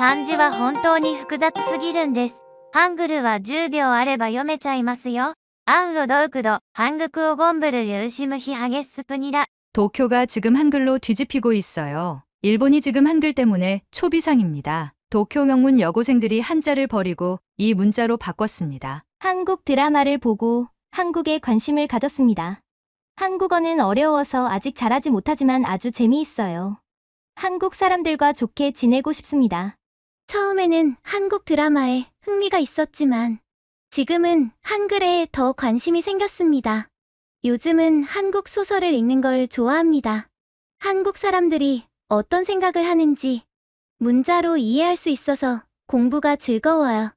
漢字は本当に複雑すぎるんです。ハングルは10秒あれば読めちゃいますよ。아우로 더욱더 한국어 공부를 열심히 하겠습니다. 도쿄가 지금 한글로 뒤집히고 있어요. 일본이 지금 한글 때문에 초비상입니다. 도쿄 명문 여고생들이 한자를 버리고 이 문자로 바꿨습니다. 한국 드라마를 보고 한국에 관심을 가졌습니다. 한국어는 어려워서 아직 잘하지 못하지만 아주 재미있어요. 한국 사람들과 좋게 지내고 싶습니다. 처음에는 한국 드라마에 흥미가 있었지만 지금은 한글에 더 관심이 생겼습니다. 요즘은 한국 소설을 읽는 걸 좋아합니다. 한국 사람들이 어떤 생각을 하는지 문자로 이해할 수 있어서 공부가 즐거워요.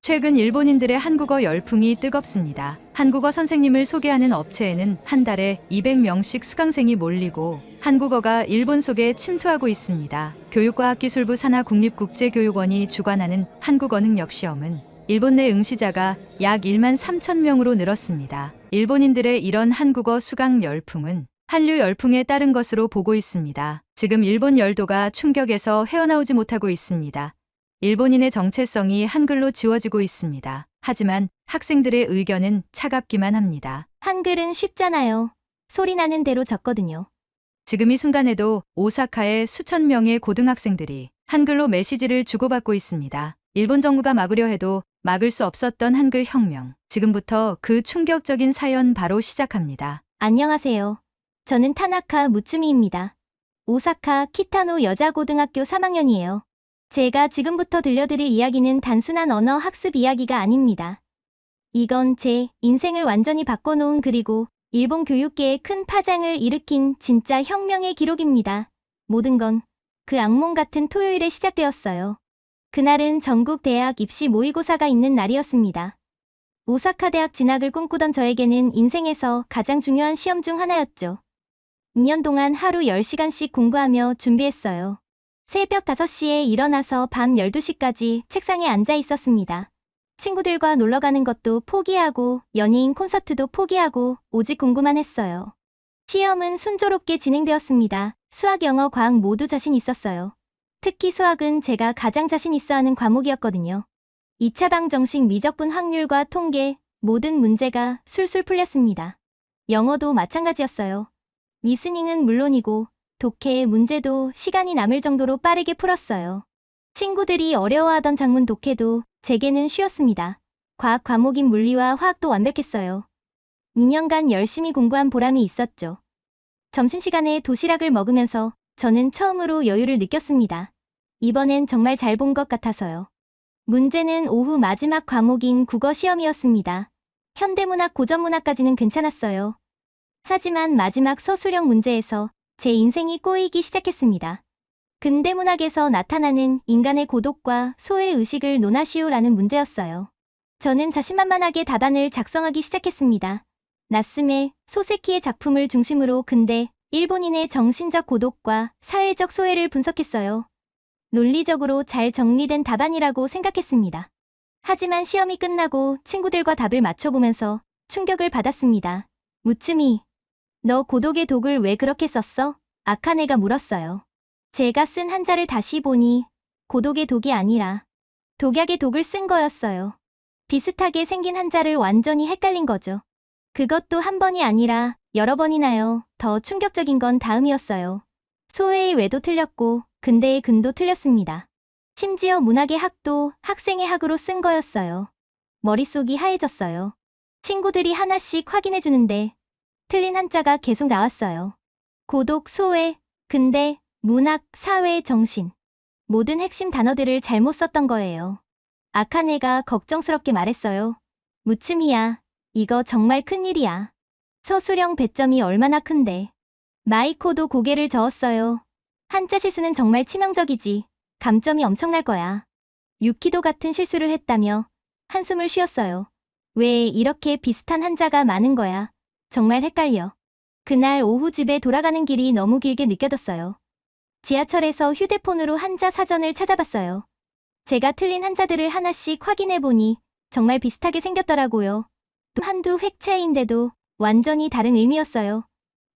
최근 일본인들의 한국어 열풍이 뜨겁습니다. 한국어 선생님을 소개하는 업체에는 한 달에 200명씩 수강생이 몰리고 한국어가 일본 속에 침투하고 있습니다. 교육과학기술부 산하국립국제교육원이 주관하는 한국어 능력시험은 일본 내 응시자가 약 1만 3천 명으로 늘었습니다. 일본인들의 이런 한국어 수강 열풍은 한류 열풍에 따른 것으로 보고 있습니다. 지금 일본 열도가 충격에서 헤어나오지 못하고 있습니다. 일본인의 정체성이 한글로 지워지고 있습니다. 하지만 학생들의 의견은 차갑기만 합니다. 한글은 쉽잖아요. 소리 나는 대로 적거든요. 지금 이 순간에도 오사카의 수천 명의 고등학생들이 한글로 메시지를 주고받고 있습니다. 일본 정부가 막으려 해도 막을 수 없었던 한글 혁명. 지금부터 그 충격적인 사연 바로 시작합니다. 안녕하세요. 저는 타나카 무츠미입니다. 오사카 키타노 여자고등학교 3학년이에요. 제가 지금부터 들려드릴 이야기는 단순한 언어 학습 이야기가 아닙니다. 이건 제 인생을 완전히 바꿔놓은 그리고 일본 교육계에 큰 파장을 일으킨 진짜 혁명의 기록입니다. 모든 건 그 악몽 같은 토요일에 시작되었어요. 그날은 전국 대학 입시 모의고사가 있는 날이었습니다. 오사카 대학 진학을 꿈꾸던 저에게는 인생에서 가장 중요한 시험 중 하나였죠. 2년 동안 하루 10시간씩 공부하며 준비했어요. 새벽 5시에 일어나서 밤 12시까지 책상에 앉아 있었습니다. 친구들과 놀러 가는 것도 포기하고 연예인 콘서트도 포기하고 오직 공부만 했어요. 시험은 순조롭게 진행되었습니다. 수학, 영어, 과학 모두 자신 있었어요. 특히 수학은 제가 가장 자신 있어 하는 과목이었거든요. 2차 방 정식 미적분 확률과 통계, 모든 문제가 술술 풀렸습니다. 영어도 마찬가지였어요. 리스닝은 물론이고 독해 문제도 시간이 남을 정도로 빠르게 풀었어요. 친구들이 어려워하던 작문 독해도 제게는 쉬웠습니다. 과학 과목인 물리와 화학도 완벽했어요. 2년간 열심히 공부한 보람이 있었죠. 점심시간에 도시락을 먹으면서 저는 처음으로 여유를 느꼈습니다. 이번엔 정말 잘 본 것 같아서요. 문제는 오후 마지막 과목인 국어 시험이었습니다. 현대문학, 고전문학까지는 괜찮았어요. 하지만 마지막 서술형 문제에서 제 인생이 꼬이기 시작했습니다. 근대문학에서 나타나는 인간의 고독과 소외의식을 논하시오라는 문제였어요. 저는 자신만만하게 답안을 작성하기 시작했습니다. 나스메, 소세키의 작품을 중심으로 근대 일본인의 정신적 고독과 사회적 소외를 분석했어요. 논리적으로 잘 정리된 답안이라고 생각했습니다. 하지만 시험이 끝나고 친구들과 답을 맞춰보면서 충격을 받았습니다. 무츠미, 너 고독의 독을 왜 그렇게 썼어? 아카네가 물었어요. 제가 쓴 한자를 다시 보니 고독의 독이 아니라 독약의 독을 쓴 거였어요. 비슷하게 생긴 한자를 완전히 헷갈린 거죠. 그것도 한 번이 아니라 여러 번이나요. 더 충격적인 건 다음이었어요. 소외의 외도 틀렸고 근대의 근도 틀렸습니다. 심지어 문학의 학도 학생의 학으로 쓴 거였어요. 머릿속이 하얘졌어요. 친구들이 하나씩 확인해주는데 틀린 한자가 계속 나왔어요. 고독, 소외, 근대, 문학, 사회, 정신. 모든 핵심 단어들을 잘못 썼던 거예요. 아카네가 걱정스럽게 말했어요. 무츠미야, 이거 정말 큰일이야. 서술형 배점이 얼마나 큰데. 마이코도 고개를 저었어요. 한자 실수는 정말 치명적이지. 감점이 엄청날 거야. 유키도 같은 실수를 했다며 한숨을 쉬었어요. 왜 이렇게 비슷한 한자가 많은 거야? 정말 헷갈려. 그날 오후 집에 돌아가는 길이 너무 길게 느껴졌어요. 지하철에서 휴대폰으로 한자 사전을 찾아봤어요. 제가 틀린 한자들을 하나씩 확인해보니 정말 비슷하게 생겼더라고요. 또 한두 획 차이인데도 완전히 다른 의미였어요.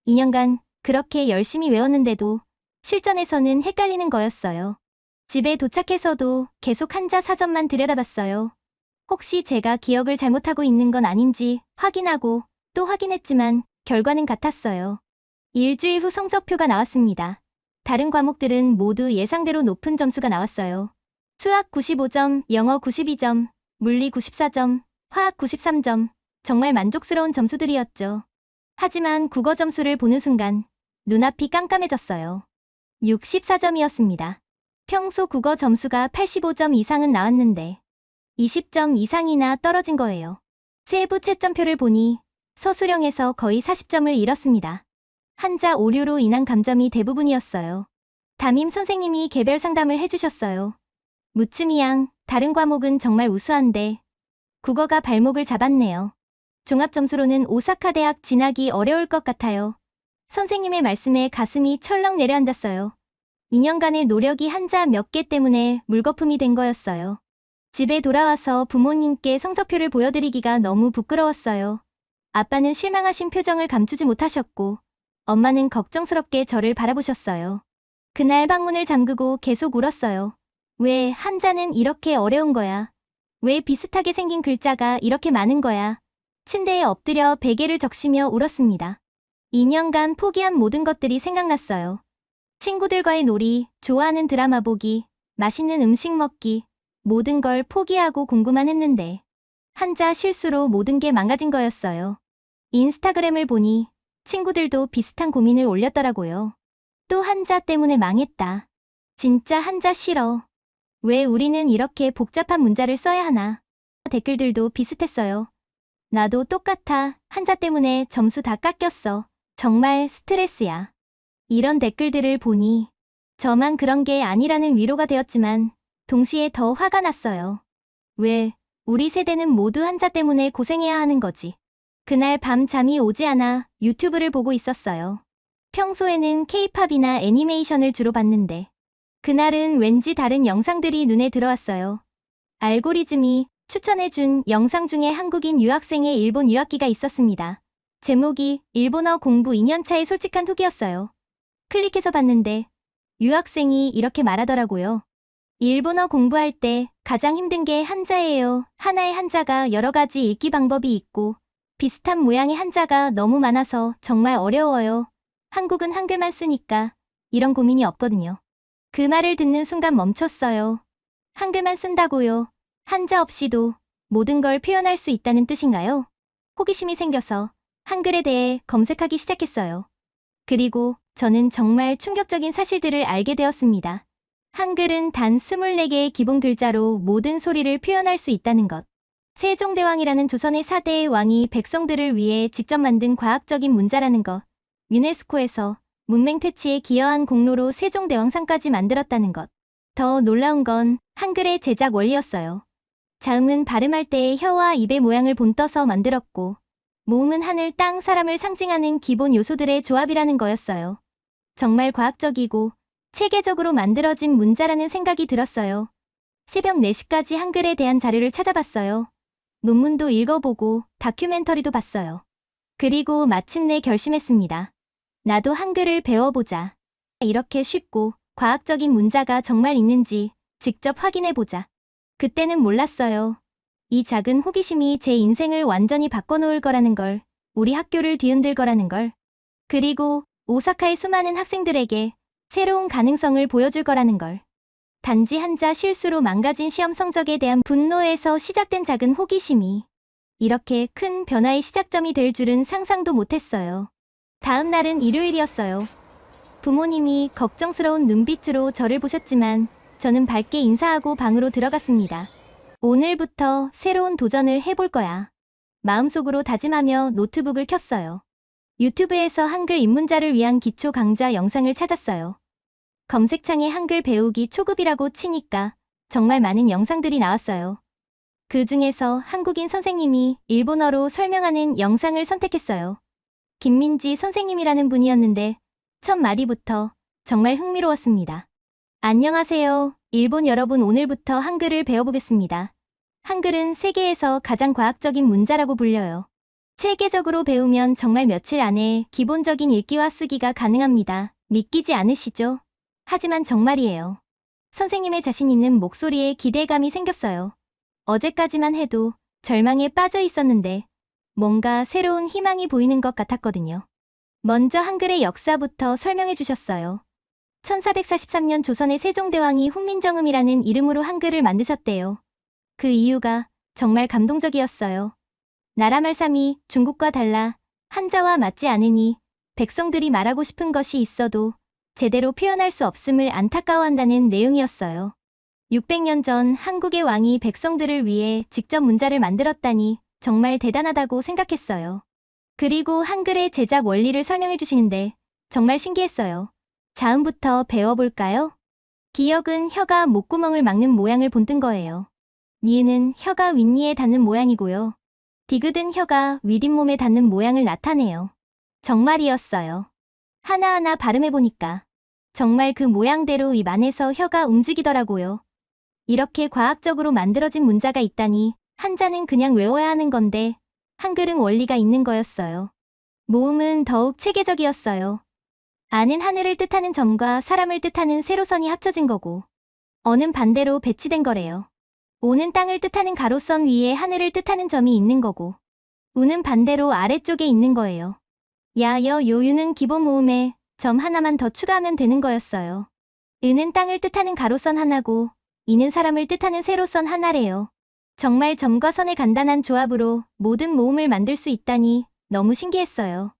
2년간 그렇게 열심히 외웠는데도 실전에서는 헷갈리는 거였어요. 집에 도착해서도 계속 한자 사전만 들여다봤어요. 혹시 제가 기억을 잘못하고 있는 건 아닌지 확인하고 또 확인했지만 결과는 같았어요. 일주일 후 성적표가 나왔습니다. 다른 과목들은 모두 예상대로 높은 점수가 나왔어요. 수학 95점, 영어 92점, 물리 94점, 화학 93점. 정말 만족스러운 점수들이었죠. 하지만 국어 점수를 보는 순간 눈앞이 깜깜해졌어요. 64점이었습니다. 평소 국어 점수가 85점 이상은 나왔는데 20점 이상이나 떨어진 거예요. 세부 채점표를 보니 서술형에서 거의 40점을 잃었습니다. 한자 오류로 인한 감점이 대부분이었어요. 담임 선생님이 개별 상담을 해주셨어요. 무츠미 양, 다른 과목은 정말 우수한데 국어가 발목을 잡았네요. 종합점수로는 오사카 대학 진학이 어려울 것 같아요. 선생님의 말씀에 가슴이 철렁 내려앉았어요. 2년간의 노력이 한자 몇 개 때문에 물거품이 된 거였어요. 집에 돌아와서 부모님께 성적표를 보여드리기가 너무 부끄러웠어요. 아빠는 실망하신 표정을 감추지 못하셨고 엄마는 걱정스럽게 저를 바라보셨어요. 그날 방문을 잠그고 계속 울었어요. 왜 한자는 이렇게 어려운 거야? 왜 비슷하게 생긴 글자가 이렇게 많은 거야? 침대에 엎드려 베개를 적시며 울었습니다. 2년간 포기한 모든 것들이 생각났어요. 친구들과의 놀이, 좋아하는 드라마 보기, 맛있는 음식 먹기, 모든 걸 포기하고 공부만 했는데 한자 실수로 모든 게 망가진 거였어요. 인스타그램을 보니 친구들도 비슷한 고민을 올렸더라고요. 또 한자 때문에 망했다. 진짜 한자 싫어. 왜 우리는 이렇게 복잡한 문자를 써야 하나? 댓글들도 비슷했어요. 나도 똑같아. 한자 때문에 점수 다 깎였어. 정말 스트레스야. 이런 댓글들을 보니 저만 그런 게 아니라는 위로가 되었지만 동시에 더 화가 났어요. 왜 우리 세대는 모두 한자 때문에 고생해야 하는 거지? 그날 밤 잠이 오지 않아 유튜브를 보고 있었어요. 평소에는 케이팝이나 애니메이션을 주로 봤는데 그날은 왠지 다른 영상들이 눈에 들어왔어요. 알고리즘이 추천해준 영상 중에 한국인 유학생의 일본 유학기가 있었습니다. 제목이 일본어 공부 2년차의 솔직한 후기였어요. 클릭해서 봤는데 유학생이 이렇게 말하더라고요. 일본어 공부할 때 가장 힘든 게 한자예요. 하나의 한자가 여러 가지 읽기 방법이 있고 비슷한 모양의 한자가 너무 많아서 정말 어려워요. 한국은 한글만 쓰니까 이런 고민이 없거든요. 그 말을 듣는 순간 멈췄어요. 한글만 쓴다고요? 한자 없이도 모든 걸 표현할 수 있다는 뜻인가요? 호기심이 생겨서 한글에 대해 검색하기 시작했어요. 그리고 저는 정말 충격적인 사실들을 알게 되었습니다. 한글은 단 24개의 기본 글자로 모든 소리를 표현할 수 있다는 것. 세종대왕이라는 조선의 4대의 왕이 백성들을 위해 직접 만든 과학적인 문자라는 것. 유네스코에서 문맹 퇴치에 기여한 공로로 세종대왕상까지 만들었다는 것. 더 놀라운 건 한글의 제작 원리였어요. 자음은 발음할 때의 혀와 입의 모양을 본떠서 만들었고 모음은 하늘, 땅, 사람을 상징하는 기본 요소들의 조합이라는 거였어요. 정말 과학적이고 체계적으로 만들어진 문자라는 생각이 들었어요. 새벽 4시까지 한글에 대한 자료를 찾아봤어요. 논문도 읽어보고 다큐멘터리도 봤어요. 그리고 마침내 결심했습니다. 나도 한글을 배워보자. 이렇게 쉽고 과학적인 문자가 정말 있는지 직접 확인해보자. 그때는 몰랐어요. 이 작은 호기심이 제 인생을 완전히 바꿔놓을 거라는 걸, 우리 학교를 뒤흔들 거라는 걸, 그리고 오사카의 수많은 학생들에게 새로운 가능성을 보여줄 거라는 걸. 단지 한자 실수로 망가진 시험 성적에 대한 분노에서 시작된 작은 호기심이 이렇게 큰 변화의 시작점이 될 줄은 상상도 못했어요. 다음 날은 일요일이었어요. 부모님이 걱정스러운 눈빛으로 저를 보셨지만 저는 밝게 인사하고 방으로 들어갔습니다. 오늘부터 새로운 도전을 해볼 거야. 마음속으로 다짐하며 노트북을 켰어요. 유튜브에서 한글 입문자를 위한 기초 강좌 영상을 찾았어요. 검색창에 한글 배우기 초급이라고 치니까 정말 많은 영상들이 나왔어요. 그 중에서 한국인 선생님이 일본어로 설명하는 영상을 선택했어요. 김민지 선생님이라는 분이었는데 첫 마디부터 정말 흥미로웠습니다. 안녕하세요. 일본 여러분, 오늘부터 한글을 배워보겠습니다. 한글은 세계에서 가장 과학적인 문자라고 불려요. 체계적으로 배우면 정말 며칠 안에 기본적인 읽기와 쓰기가 가능합니다. 믿기지 않으시죠? 하지만 정말이에요. 선생님의 자신 있는 목소리에 기대감이 생겼어요. 어제까지만 해도 절망에 빠져 있었는데 뭔가 새로운 희망이 보이는 것 같았거든요. 먼저 한글의 역사부터 설명해 주셨어요. 1443년 조선의 세종대왕이 훈민정음이라는 이름으로 한글을 만드셨대요. 그 이유가 정말 감동적이었어요. 나라 말씀이 중국과 달라 한자와 맞지 않으니 백성들이 말하고 싶은 것이 있어도 제대로 표현할 수 없음을 안타까워한다는 내용이었어요. 600년 전 한국의 왕이 백성들을 위해 직접 문자를 만들었다니 정말 대단하다고 생각했어요. 그리고 한글의 제작 원리를 설명해 주시는데 정말 신기했어요. 자음부터 배워볼까요? 기역은 혀가 목구멍을 막는 모양을 본뜬 거예요. 니은은 혀가 윗니에 닿는 모양이고요. 디귿은 혀가 윗잇몸에 닿는 모양을 나타내요. 정말이었어요. 하나하나 발음해보니까 정말 그 모양대로 입 안에서 혀가 움직이더라고요. 이렇게 과학적으로 만들어진 문자가 있다니 한자는 그냥 외워야 하는 건데 한글은 원리가 있는 거였어요. 모음은 더욱 체계적이었어요. 아는 하늘을 뜻하는 점과 사람을 뜻하는 세로선이 합쳐진 거고 어는 반대로 배치된 거래요. 오는 땅을 뜻하는 가로선 위에 하늘을 뜻하는 점이 있는 거고 우는 반대로 아래쪽에 있는 거예요. 야, 여, 요유는 기본 모음에 점 하나만 더 추가하면 되는 거였어요. 은은 땅을 뜻하는 가로선 하나고 이는 사람을 뜻하는 세로선 하나래요. 정말 점과 선의 간단한 조합으로 모든 모음을 만들 수 있다니 너무 신기했어요.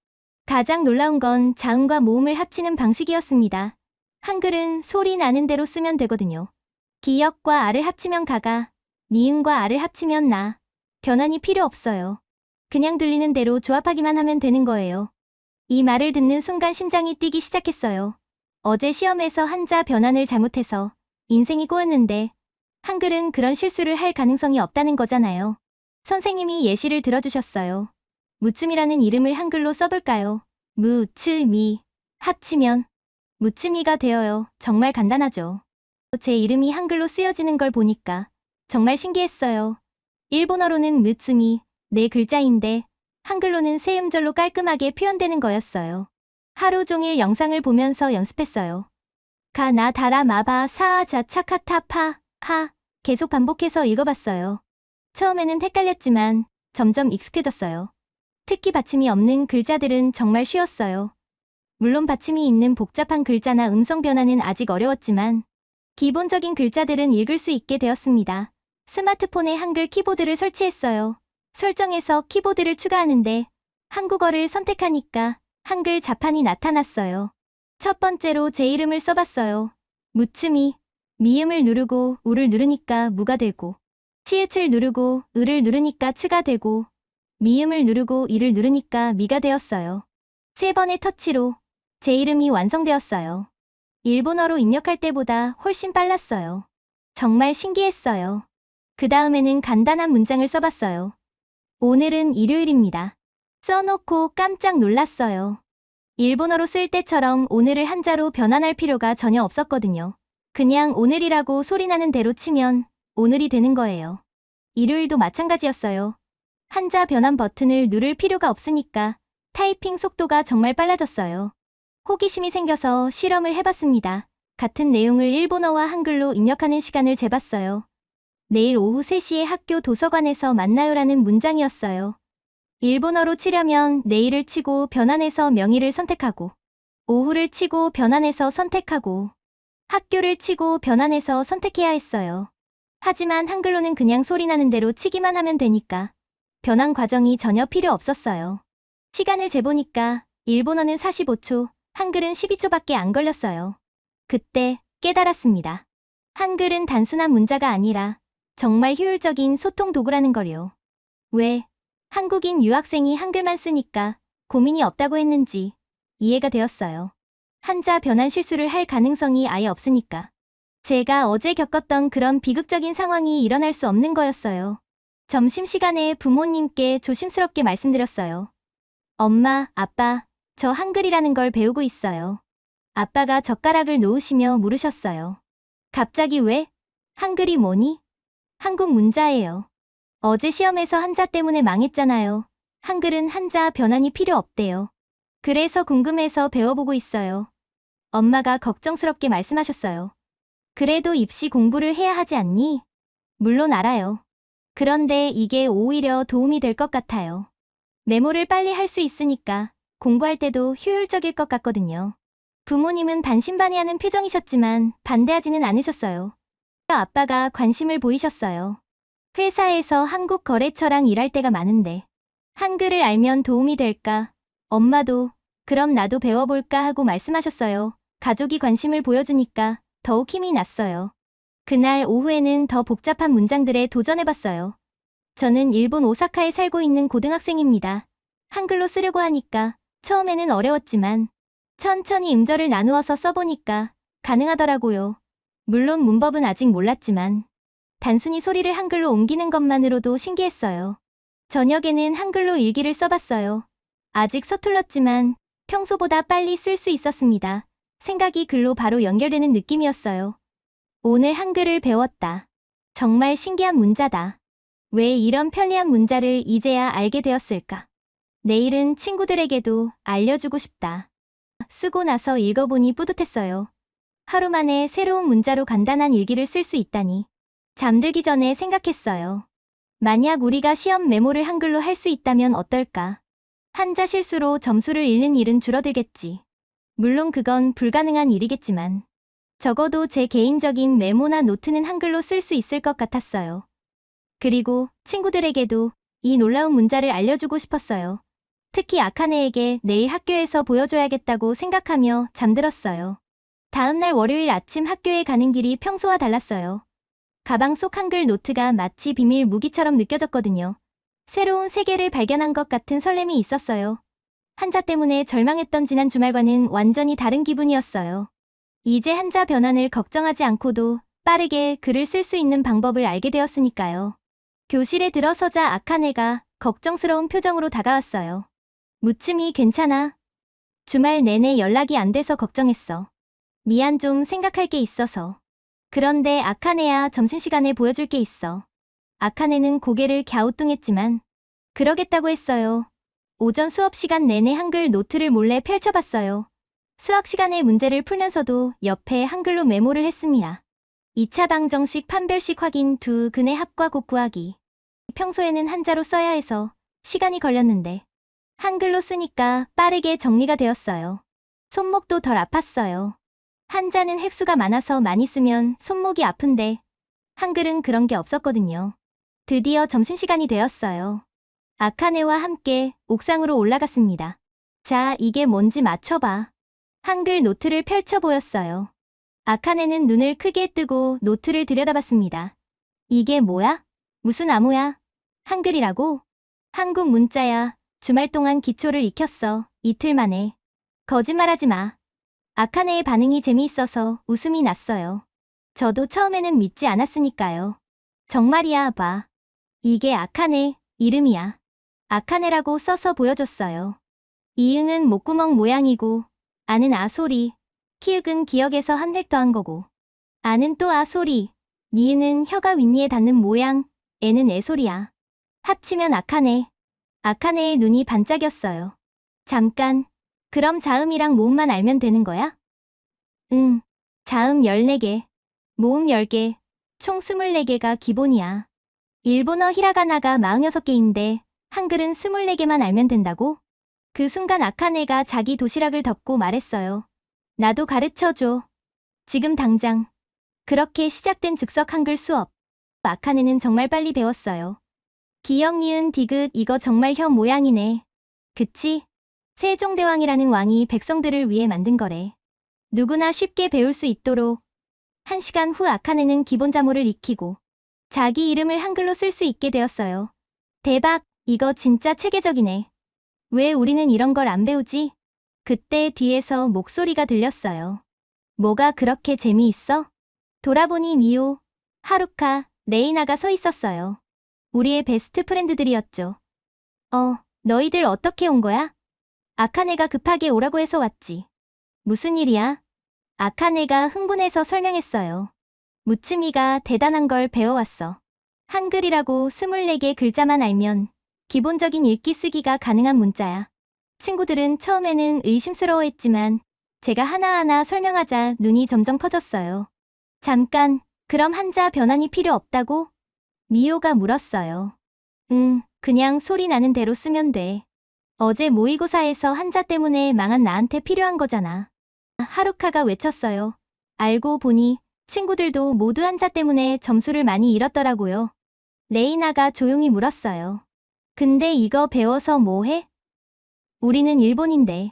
가장 놀라운 건 자음과 모음을 합치는 방식이었습니다. 한글은 소리 나는 대로 쓰면 되거든요. 기역과 아를 합치면 가가, 니은과 아를 합치면 나. 변환이 필요 없어요. 그냥 들리는 대로 조합하기만 하면 되는 거예요. 이 말을 듣는 순간 심장이 뛰기 시작했어요. 어제 시험에서 한자 변환을 잘못해서 인생이 꼬였는데 한글은 그런 실수를 할 가능성이 없다는 거잖아요. 선생님이 예시를 들어주셨어요. 무츠미라는 이름을 한글로 써볼까요? 무츠미. 합치면 무츠미가 되어요. 정말 간단하죠. 제 이름이 한글로 쓰여지는 걸 보니까 정말 신기했어요. 일본어로는 무츠미, 네 글자인데 한글로는 세 음절로 깔끔하게 표현되는 거였어요. 하루 종일 영상을 보면서 연습했어요. 가, 나, 다라, 마바, 사아, 자, 차카, 타, 파, 하 계속 반복해서 읽어봤어요. 처음에는 헷갈렸지만 점점 익숙해졌어요. 특히 받침이 없는 글자들은 정말 쉬웠어요. 물론 받침이 있는 복잡한 글자나 음성 변화는 아직 어려웠지만 기본적인 글자들은 읽을 수 있게 되었습니다. 스마트폰에 한글 키보드를 설치했어요. 설정에서 키보드를 추가하는데 한국어를 선택하니까 한글 자판이 나타났어요. 첫 번째로 제 이름을 써봤어요. 무츠미. 미음을 누르고 우를 누르니까 무가 되고 치읓을 누르고 을을 누르니까 츠가 되고 미음을 누르고 이를 누르니까 미가 되었어요. 3번의 터치로 제 이름이 완성되었어요. 일본어로 입력할 때보다 훨씬 빨랐어요. 정말 신기했어요. 그 다음에는 간단한 문장을 써봤어요. 오늘은 일요일입니다. 써놓고 깜짝 놀랐어요. 일본어로 쓸 때처럼 오늘을 한자로 변환할 필요가 전혀 없었거든요. 그냥 오늘이라고 소리나는 대로 치면 오늘이 되는 거예요. 일요일도 마찬가지였어요. 한자 변환 버튼을 누를 필요가 없으니까 타이핑 속도가 정말 빨라졌어요. 호기심이 생겨서 실험을 해봤습니다. 같은 내용을 일본어와 한글로 입력하는 시간을 재봤어요. 내일 오후 3시에 학교 도서관에서 만나요라는 문장이었어요. 일본어로 치려면 내일을 치고 변환해서 명의를 선택하고 오후를 치고 변환해서 선택하고 학교를 치고 변환해서 선택해야 했어요. 하지만 한글로는 그냥 소리나는 대로 치기만 하면 되니까 변환 과정이 전혀 필요 없었어요. 시간을 재보니까 일본어는 45초, 한글은 12초밖에 안 걸렸어요. 그때 깨달았습니다. 한글은 단순한 문자가 아니라 정말 효율적인 소통 도구라는 걸요. 왜 한국인 유학생이 한글만 쓰니까 고민이 없다고 했는지 이해가 되었어요. 한자 변환 실수를 할 가능성이 아예 없으니까. 제가 어제 겪었던 그런 비극적인 상황이 일어날 수 없는 거였어요. 점심시간에 부모님께 조심스럽게 말씀드렸어요. 엄마, 아빠, 저 한글이라는 걸 배우고 있어요. 아빠가 젓가락을 놓으시며 물으셨어요. 갑자기 왜? 한글이 뭐니? 한국 문자예요. 어제 시험에서 한자 때문에 망했잖아요. 한글은 한자 변환이 필요 없대요. 그래서 궁금해서 배워보고 있어요. 엄마가 걱정스럽게 말씀하셨어요. 그래도 입시 공부를 해야 하지 않니? 물론 알아요. 그런데 이게 오히려 도움이 될 것 같아요. 메모를 빨리 할 수 있으니까 공부할 때도 효율적일 것 같거든요. 부모님은 반신반의하는 표정이셨지만 반대하지는 않으셨어요. 아빠가 관심을 보이셨어요. 회사에서 한국거래처랑 일할 때가 많은데 한글을 알면 도움이 될까? 엄마도 그럼 나도 배워볼까 하고 말씀하셨어요. 가족이 관심을 보여주니까 더욱 힘이 났어요. 그날 오후에는 더 복잡한 문장들에 도전해봤어요. 저는 일본 오사카에 살고 있는 고등학생입니다. 한글로 쓰려고 하니까 처음에는 어려웠지만 천천히 음절을 나누어서 써보니까 가능하더라고요. 물론 문법은 아직 몰랐지만 단순히 소리를 한글로 옮기는 것만으로도 신기했어요. 저녁에는 한글로 일기를 써봤어요. 아직 서툴렀지만 평소보다 빨리 쓸 수 있었습니다. 생각이 글로 바로 연결되는 느낌이었어요. 오늘 한글을 배웠다. 정말 신기한 문자다. 왜 이런 편리한 문자를 이제야 알게 되었을까? 내일은 친구들에게도 알려주고 싶다. 쓰고 나서 읽어보니 뿌듯했어요. 하루 만에 새로운 문자로 간단한 일기를 쓸 수 있다니. 잠들기 전에 생각했어요. 만약 우리가 시험 메모를 한글로 할 수 있다면 어떨까? 한자 실수로 점수를 잃는 일은 줄어들겠지. 물론 그건 불가능한 일이겠지만 적어도 제 개인적인 메모나 노트는 한글로 쓸 수 있을 것 같았어요. 그리고 친구들에게도 이 놀라운 문자를 알려주고 싶었어요. 특히 아카네에게 내일 학교에서 보여줘야겠다고 생각하며 잠들었어요. 다음날 월요일 아침 학교에 가는 길이 평소와 달랐어요. 가방 속 한글 노트가 마치 비밀 무기처럼 느껴졌거든요. 새로운 세계를 발견한 것 같은 설렘이 있었어요. 한자 때문에 절망했던 지난 주말과는 완전히 다른 기분이었어요. 이제 한자 변환을 걱정하지 않고도 빠르게 글을 쓸 수 있는 방법을 알게 되었으니까요. 교실에 들어서자 아카네가 걱정스러운 표정으로 다가왔어요. 무츠미 괜찮아? 주말 내내 연락이 안 돼서 걱정했어. 미안 좀 생각할 게 있어서. 그런데 아카네야 점심시간에 보여줄 게 있어. 아카네는 고개를 갸우뚱했지만 그러겠다고 했어요. 오전 수업 시간 내내 한글 노트를 몰래 펼쳐봤어요. 수학 시간에 문제를 풀면서도 옆에 한글로 메모를 했습니다. 2차 방정식 판별식 확인 두 근의 합과 곱 구하기. 평소에는 한자로 써야 해서 시간이 걸렸는데 한글로 쓰니까 빠르게 정리가 되었어요. 손목도 덜 아팠어요. 한자는 획수가 많아서 많이 쓰면 손목이 아픈데 한글은 그런 게 없었거든요. 드디어 점심시간이 되었어요. 아카네와 함께 옥상으로 올라갔습니다. 자, 이게 뭔지 맞춰봐. 한글 노트를 펼쳐 보였어요. 아카네는 눈을 크게 뜨고 노트를 들여다봤습니다. 이게 뭐야? 무슨 암호야? 한글이라고? 한국 문자야. 주말 동안 기초를 익혔어. 이틀 만에. 거짓말하지 마. 아카네의 반응이 재미있어서 웃음이 났어요. 저도 처음에는 믿지 않았으니까요. 정말이야, 봐. 이게 아카네 이름이야. 아카네라고 써서 보여줬어요. 이응은 목구멍 모양이고 아는 아소리, 키읔은 기역에서 한 획 더한 거고 아는 또 아소리, 니은은 혀가 윗니에 닿는 모양, 애는 애소리야. 합치면 아카네. 아카네의 눈이 반짝였어요. 잠깐, 그럼 자음이랑 모음만 알면 되는 거야? 응, 자음 14개, 모음 10개, 총 24개가 기본이야. 일본어 히라가나가 46개인데 한글은 24개만 알면 된다고? 그 순간 아카네가 자기 도시락을 덮고 말했어요. 나도 가르쳐줘. 지금 당장. 그렇게 시작된 즉석 한글 수업. 아카네는 정말 빨리 배웠어요. 기역, 니은, 디귿 이거 정말 혀 모양이네. 그치? 세종대왕이라는 왕이 백성들을 위해 만든 거래. 누구나 쉽게 배울 수 있도록. 1시간 후 아카네는 기본 자모를 익히고 자기 이름을 한글로 쓸 수 있게 되었어요. 대박, 이거 진짜 체계적이네. 왜 우리는 이런 걸 안 배우지? 그때 뒤에서 목소리가 들렸어요. 뭐가 그렇게 재미있어? 돌아보니 미호, 하루카, 레이나가 서 있었어요. 우리의 베스트 프렌드들이었죠. 너희들 어떻게 온 거야? 아카네가 급하게 오라고 해서 왔지. 무슨 일이야? 아카네가 흥분해서 설명했어요. 무츠미가 대단한 걸 배워왔어. 한글이라고 24개 글자만 알면 기본적인 읽기 쓰기가 가능한 문자야. 친구들은 처음에는 의심스러워했지만 제가 하나하나 설명하자 눈이 점점 커졌어요. 잠깐, 그럼 한자 변환이 필요 없다고? 미호가 물었어요. 그냥 소리 나는 대로 쓰면 돼. 어제 모의고사에서 한자 때문에 망한 나한테 필요한 거잖아. 하루카가 외쳤어요. 알고 보니 친구들도 모두 한자 때문에 점수를 많이 잃었더라고요. 레이나가 조용히 물었어요. 근데 이거 배워서 뭐 해? 우리는 일본인데.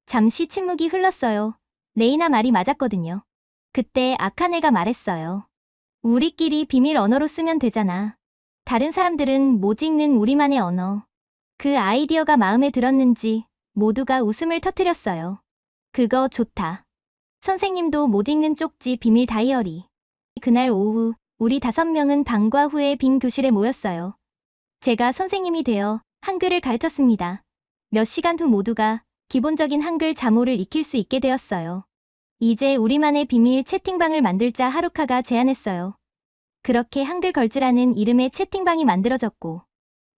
잠시 침묵이 흘렀어요. 레이나 말이 맞았거든요. 그때 아카네가 말했어요. 우리끼리 비밀 언어로 쓰면 되잖아. 다른 사람들은 못 읽는 우리만의 언어. 그 아이디어가 마음에 들었는지 모두가 웃음을 터뜨렸어요. 그거 좋다. 선생님도 못 읽는 쪽지 비밀 다이어리. 그날 오후 우리 5명은 방과 후에 빈 교실에 모였어요. 제가 선생님이 되어 한글을 가르쳤습니다. 몇 시간 후 모두가 기본적인 한글 자모를 익힐 수 있게 되었어요. 이제 우리만의 비밀 채팅방을 만들자 하루카가 제안했어요. 그렇게 한글 걸즈라는 이름의 채팅방이 만들어졌고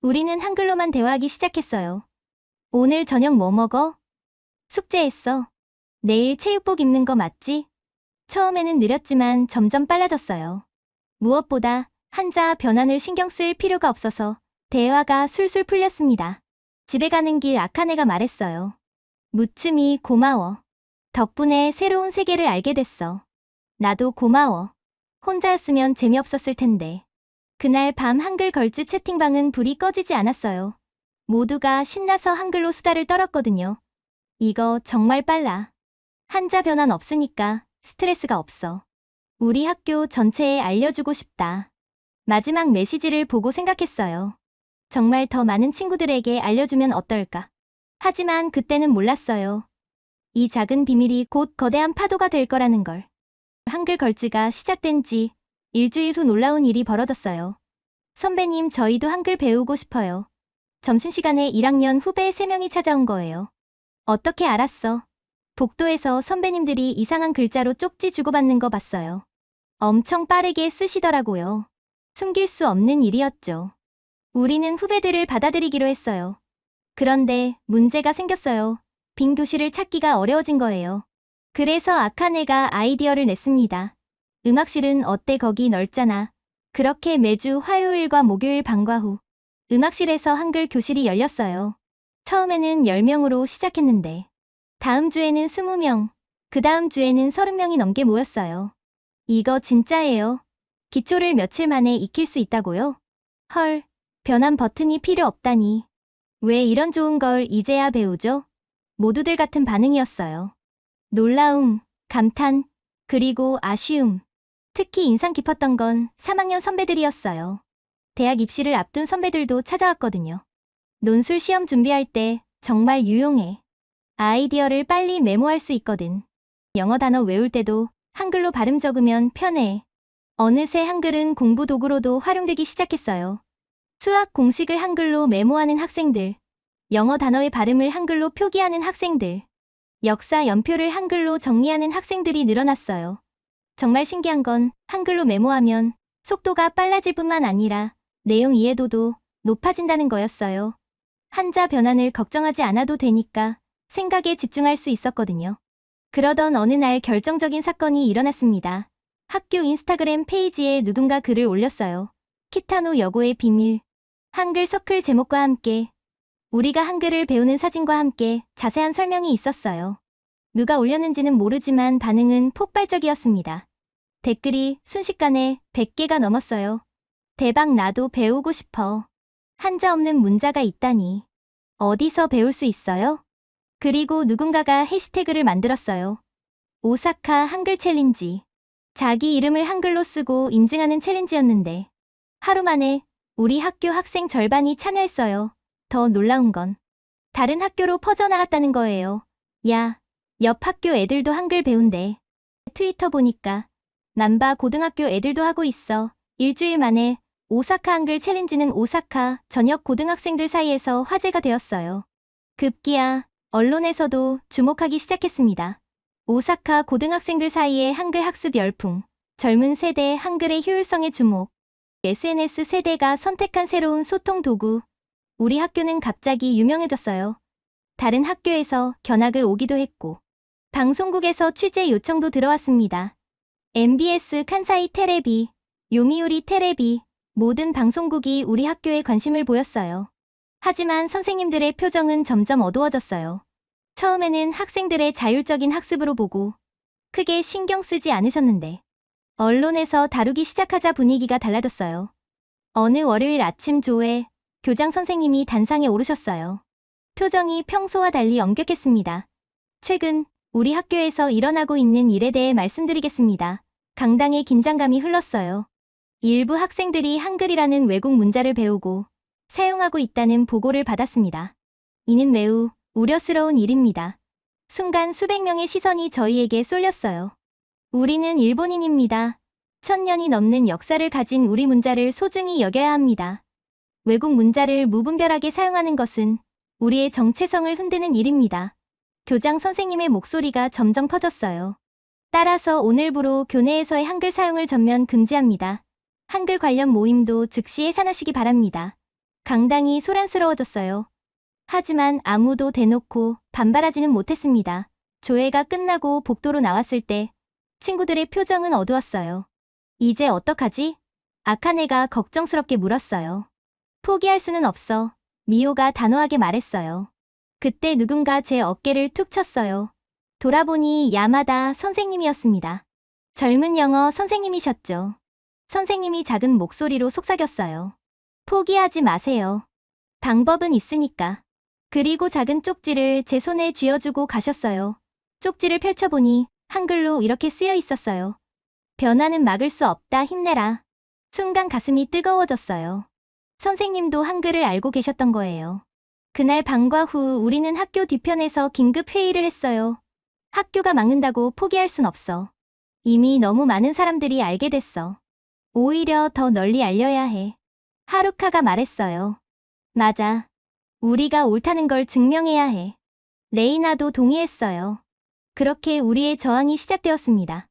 우리는 한글로만 대화하기 시작했어요. 오늘 저녁 뭐 먹어? 숙제했어. 내일 체육복 입는 거 맞지? 처음에는 느렸지만 점점 빨라졌어요. 무엇보다 한자 변환을 신경 쓸 필요가 없어서 대화가 술술 풀렸습니다. 집에 가는 길 아카네가 말했어요. 무츠미 고마워. 덕분에 새로운 세계를 알게 됐어. 나도 고마워. 혼자였으면 재미없었을 텐데. 그날 밤 한글 걸즈 채팅방은 불이 꺼지지 않았어요. 모두가 신나서 한글로 수다를 떨었거든요. 이거 정말 빨라. 한자 변환 없으니까 스트레스가 없어. 우리 학교 전체에 알려주고 싶다. 마지막 메시지를 보고 생각했어요. 정말 더 많은 친구들에게 알려주면 어떨까? 하지만 그때는 몰랐어요. 이 작은 비밀이 곧 거대한 파도가 될 거라는 걸. 한글 걸즈가 시작된 지 일주일 후 놀라운 일이 벌어졌어요. 선배님, 저희도 한글 배우고 싶어요. 점심시간에 1학년 후배 3명이 찾아온 거예요. 어떻게 알았어? 복도에서 선배님들이 이상한 글자로 쪽지 주고받는 거 봤어요. 엄청 빠르게 쓰시더라고요. 숨길 수 없는 일이었죠. 우리는 후배들을 받아들이기로 했어요. 그런데 문제가 생겼어요. 빈 교실을 찾기가 어려워진 거예요. 그래서 아카네가 아이디어를 냈습니다. 음악실은 어때 거기 넓잖아. 그렇게 매주 화요일과 목요일 방과 후 음악실에서 한글 교실이 열렸어요. 처음에는 10명으로 시작했는데 다음 주에는 20명, 그 다음 주에는 30명이 넘게 모였어요. 이거 진짜예요. 기초를 며칠 만에 익힐 수 있다고요? 헐, 변환 버튼이 필요 없다니. 왜 이런 좋은 걸 이제야 배우죠? 모두들 같은 반응이었어요. 놀라움, 감탄, 그리고 아쉬움. 특히 인상 깊었던 건 3학년 선배들이었어요. 대학 입시를 앞둔 선배들도 찾아왔거든요. 논술 시험 준비할 때 정말 유용해. 아이디어를 빨리 메모할 수 있거든. 영어 단어 외울 때도 한글로 발음 적으면 편해. 어느새 한글은 공부 도구로도 활용되기 시작했어요. 수학 공식을 한글로 메모하는 학생들, 영어 단어의 발음을 한글로 표기하는 학생들, 역사 연표를 한글로 정리하는 학생들이 늘어났어요. 정말 신기한 건 한글로 메모하면 속도가 빨라질 뿐만 아니라 내용 이해도도 높아진다는 거였어요. 한자 변환을 걱정하지 않아도 되니까 생각에 집중할 수 있었거든요. 그러던 어느 날 결정적인 사건이 일어났습니다. 학교 인스타그램 페이지에 누군가 글을 올렸어요. 키타노 여고의 비밀. 한글 서클 제목과 함께 우리가 한글을 배우는 사진과 함께 자세한 설명이 있었어요. 누가 올렸는지는 모르지만 반응은 폭발적이었습니다. 댓글이 순식간에 100개가 넘었어요. 대박, 나도 배우고 싶어. 한자 없는 문자가 있다니. 어디서 배울 수 있어요? 그리고 누군가가 해시태그를 만들었어요. 오사카 한글 챌린지. 자기 이름을 한글로 쓰고 인증하는 챌린지였는데 하루 만에 우리 학교 학생 절반이 참여했어요. 더 놀라운 건 다른 학교로 퍼져나갔다는 거예요. 야, 옆 학교 애들도 한글 배운대. 트위터 보니까 남바 고등학교 애들도 하고 있어. 일주일 만에 오사카 한글 챌린지는 오사카 전역 고등학생들 사이에서 화제가 되었어요. 급기야 언론에서도 주목하기 시작했습니다. 오사카 고등학생들 사이의 한글 학습 열풍, 젊은 세대 한글의 효율성에 주목, SNS 세대가 선택한 새로운 소통 도구. 우리 학교는 갑자기 유명해졌어요. 다른 학교에서 견학을 오기도 했고 방송국에서 취재 요청도 들어왔습니다. MBS 칸사이 테레비, 요미우리 테레비, 모든 방송국이 우리 학교에 관심을 보였어요. 하지만 선생님들의 표정은 점점 어두워졌어요. 처음에는 학생들의 자율적인 학습으로 보고 크게 신경 쓰지 않으셨는데 언론에서 다루기 시작하자 분위기가 달라졌어요. 어느 월요일 아침 조에 교장 선생님이 단상에 오르셨어요. 표정이 평소와 달리 엄격했습니다. 최근 우리 학교에서 일어나고 있는 일에 대해 말씀드리겠습니다. 강당에 긴장감이 흘렀어요. 일부 학생들이 한글이라는 외국 문자를 배우고 사용하고 있다는 보고를 받았습니다. 이는 매우 우려스러운 일입니다. 순간 수백 명의 시선이 저희에게 쏠렸어요. 우리는 일본인입니다. 1000년이 넘는 역사를 가진 우리 문자를 소중히 여겨야 합니다. 외국 문자를 무분별하게 사용하는 것은 우리의 정체성을 흔드는 일입니다. 교장 선생님의 목소리가 점점 커졌어요. 따라서 오늘부로 교내에서의 한글 사용을 전면 금지합니다. 한글 관련 모임도 즉시 해산하시기 바랍니다. 강당이 소란스러워졌어요. 하지만 아무도 대놓고 반발하지는 못했습니다. 조회가 끝나고 복도로 나왔을 때 친구들의 표정은 어두웠어요. 이제 어떡하지? 아카네가 걱정스럽게 물었어요. 포기할 수는 없어. 미호가 단호하게 말했어요. 그때 누군가 제 어깨를 툭 쳤어요. 돌아보니 야마다 선생님이었습니다. 젊은 영어 선생님이셨죠. 선생님이 작은 목소리로 속삭였어요. 포기하지 마세요. 방법은 있으니까. 그리고 작은 쪽지를 제 손에 쥐어주고 가셨어요. 쪽지를 펼쳐보니 한글로 이렇게 쓰여 있었어요. 변화는 막을 수 없다, 힘내라. 순간 가슴이 뜨거워졌어요. 선생님도 한글을 알고 계셨던 거예요. 그날 방과 후 우리는 학교 뒤편에서 긴급 회의를 했어요. 학교가 막는다고 포기할 순 없어. 이미 너무 많은 사람들이 알게 됐어. 오히려 더 널리 알려야 해. 하루카가 말했어요. 맞아. 우리가 옳다는 걸 증명해야 해. 레이나도 동의했어요. 그렇게 우리의 저항이 시작되었습니다.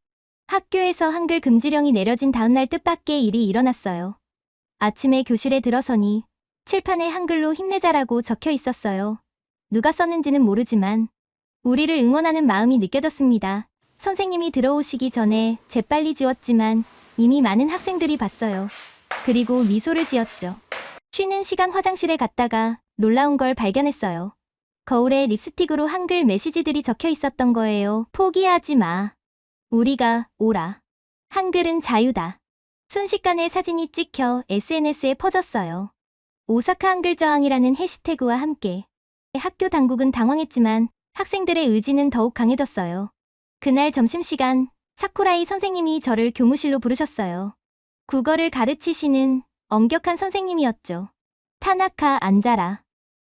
학교에서 한글 금지령이 내려진 다음날 뜻밖의 일이 일어났어요. 아침에 교실에 들어서니 칠판에 한글로 힘내자라고 적혀 있었어요. 누가 썼는지는 모르지만 우리를 응원하는 마음이 느껴졌습니다. 선생님이 들어오시기 전에 재빨리 지웠지만 이미 많은 학생들이 봤어요. 그리고 미소를 지었죠. 쉬는 시간 화장실에 갔다가 놀라운 걸 발견했어요. 거울에 립스틱으로 한글 메시지들이 적혀 있었던 거예요. 포기하지 마. 우리가 오라. 한글은 자유다. 순식간에 사진이 찍혀 SNS에 퍼졌어요. 오사카 한글 저항이라는 해시태그와 함께. 학교 당국은 당황했지만 학생들의 의지는 더욱 강해졌어요. 그날 점심시간 사쿠라이 선생님이 저를 교무실로 부르셨어요. 국어를 가르치시는 엄격한 선생님이었죠. 타나카 앉아라.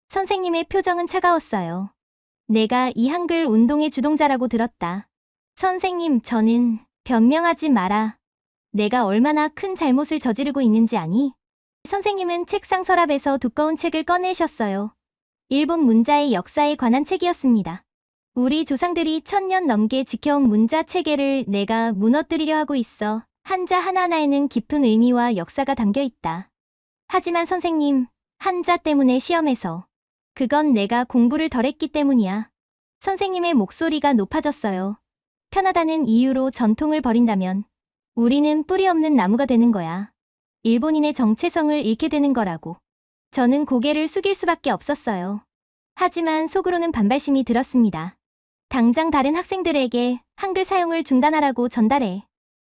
선생님의 표정은 차가웠어요. 내가 이 한글 운동의 주동자라고 들었다. 선생님, 저는 변명하지 마라. 내가 얼마나 큰 잘못을 저지르고 있는지 아니? 선생님은 책상 서랍에서 두꺼운 책을 꺼내셨어요. 일본 문자의 역사에 관한 책이었습니다. 우리 조상들이 1000년 넘게 지켜온 문자 체계를 내가 무너뜨리려 하고 있어. 한자 하나하나에는 깊은 의미와 역사가 담겨 있다. 하지만 선생님, 한자 때문에 시험에서. 그건 내가 공부를 덜 했기 때문이야. 선생님의 목소리가 높아졌어요. 편하다는 이유로 전통을 버린다면 우리는 뿌리 없는 나무가 되는 거야. 일본인의 정체성을 잃게 되는 거라고. 저는 고개를 숙일 수밖에 없었어요. 하지만 속으로는 반발심이 들었습니다. 당장 다른 학생들에게 한글 사용을 중단하라고 전달해.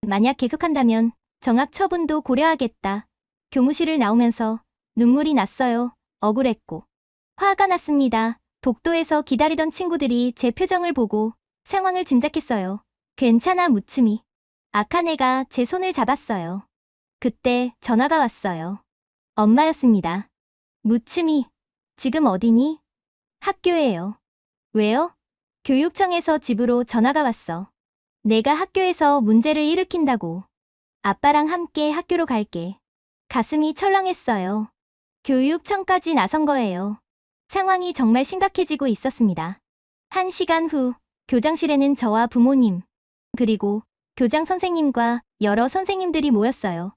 만약 계속한다면 정학 처분도 고려하겠다. 교무실을 나오면서 눈물이 났어요. 억울했고. 화가 났습니다. 복도에서 기다리던 친구들이 제 표정을 보고 상황을 짐작했어요. 괜찮아, 무츠미. 아카네가 제 손을 잡았어요. 그때 전화가 왔어요. 엄마였습니다. 무츠미, 지금 어디니? 학교에요. 왜요? 교육청에서 집으로 전화가 왔어. 내가 학교에서 문제를 일으킨다고. 아빠랑 함께 학교로 갈게. 가슴이 철렁했어요. 교육청까지 나선 거예요. 상황이 정말 심각해지고 있었습니다. 1시간 후 교장실에는 저와 부모님, 그리고 교장 선생님과 여러 선생님들이 모였어요.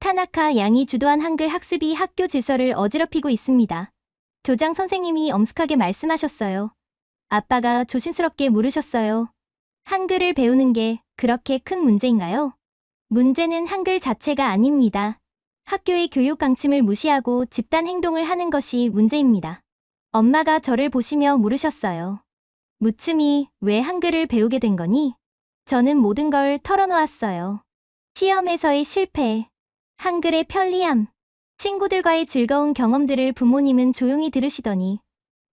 타나카 양이 주도한 한글 학습이 학교 질서를 어지럽히고 있습니다. 교장 선생님이 엄숙하게 말씀하셨어요. 아빠가 조심스럽게 물으셨어요. 한글을 배우는 게 그렇게 큰 문제인가요? 문제는 한글 자체가 아닙니다. 학교의 교육 방침을 무시하고 집단 행동을 하는 것이 문제입니다. 엄마가 저를 보시며 물으셨어요. 무츠미, 왜 한글을 배우게 된 거니? 저는 모든 걸 털어놓았어요. 시험에서의 실패, 한글의 편리함, 친구들과의 즐거운 경험들을 부모님은 조용히 들으시더니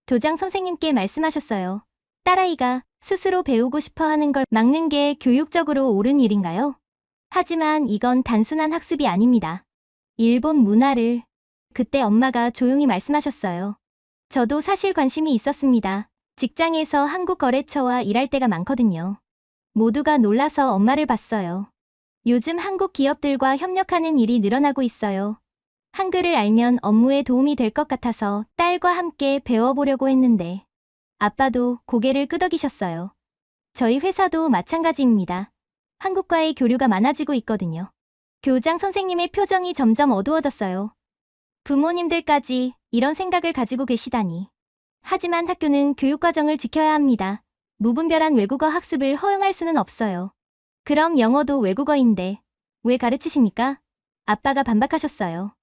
교장 선생님께 말씀하셨어요. 딸아이가 스스로 배우고 싶어 하는 걸 막는 게 교육적으로 옳은 일인가요? 하지만 이건 단순한 학습이 아닙니다. 일본 문화를. 그때 엄마가 조용히 말씀하셨어요. 저도 사실 관심이 있었습니다. 직장에서 한국 거래처와 일할 때가 많거든요. 모두가 놀라서 엄마를 봤어요. 요즘 한국 기업들과 협력하는 일이 늘어나고 있어요. 한글을 알면 업무에 도움이 될 것 같아서 딸과 함께 배워보려고 했는데 아빠도 고개를 끄덕이셨어요. 저희 회사도 마찬가지입니다. 한국과의 교류가 많아지고 있거든요. 교장 선생님의 표정이 점점 어두워졌어요. 부모님들까지 이런 생각을 가지고 계시다니. 하지만 학교는 교육과정을 지켜야 합니다. 무분별한 외국어 학습을 허용할 수는 없어요. 그럼 영어도 외국어인데 왜 가르치십니까? 아빠가 반박하셨어요.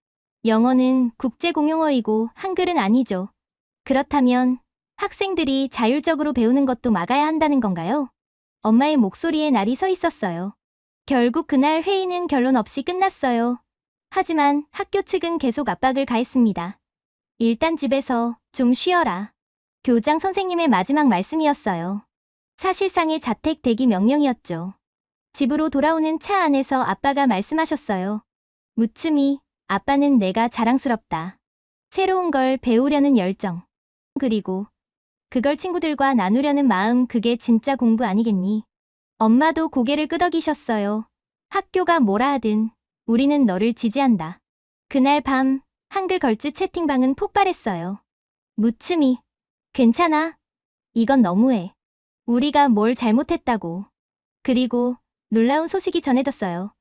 영어는 국제공용어이고 한글은 아니죠. 그렇다면 학생들이 자율적으로 배우는 것도 막아야 한다는 건가요? 엄마의 목소리에 날이 서 있었어요. 결국 그날 회의는 결론 없이 끝났어요. 하지만 학교 측은 계속 압박을 가했습니다. 일단 집에서 좀 쉬어라. 교장 선생님의 마지막 말씀이었어요. 사실상의 자택 대기 명령이었죠. 집으로 돌아오는 차 안에서 아빠가 말씀하셨어요. 무츠미, 아빠는 내가 자랑스럽다. 새로운 걸 배우려는 열정. 그리고 그걸 친구들과 나누려는 마음, 그게 진짜 공부 아니겠니? 엄마도 고개를 끄덕이셨어요. 학교가 뭐라 하든 우리는 너를 지지한다. 그날 밤 한글 걸즈 채팅방은 폭발했어요. 무츠미, 괜찮아. 이건 너무해. 우리가 뭘 잘못했다고. 그리고 놀라운 소식이 전해졌어요.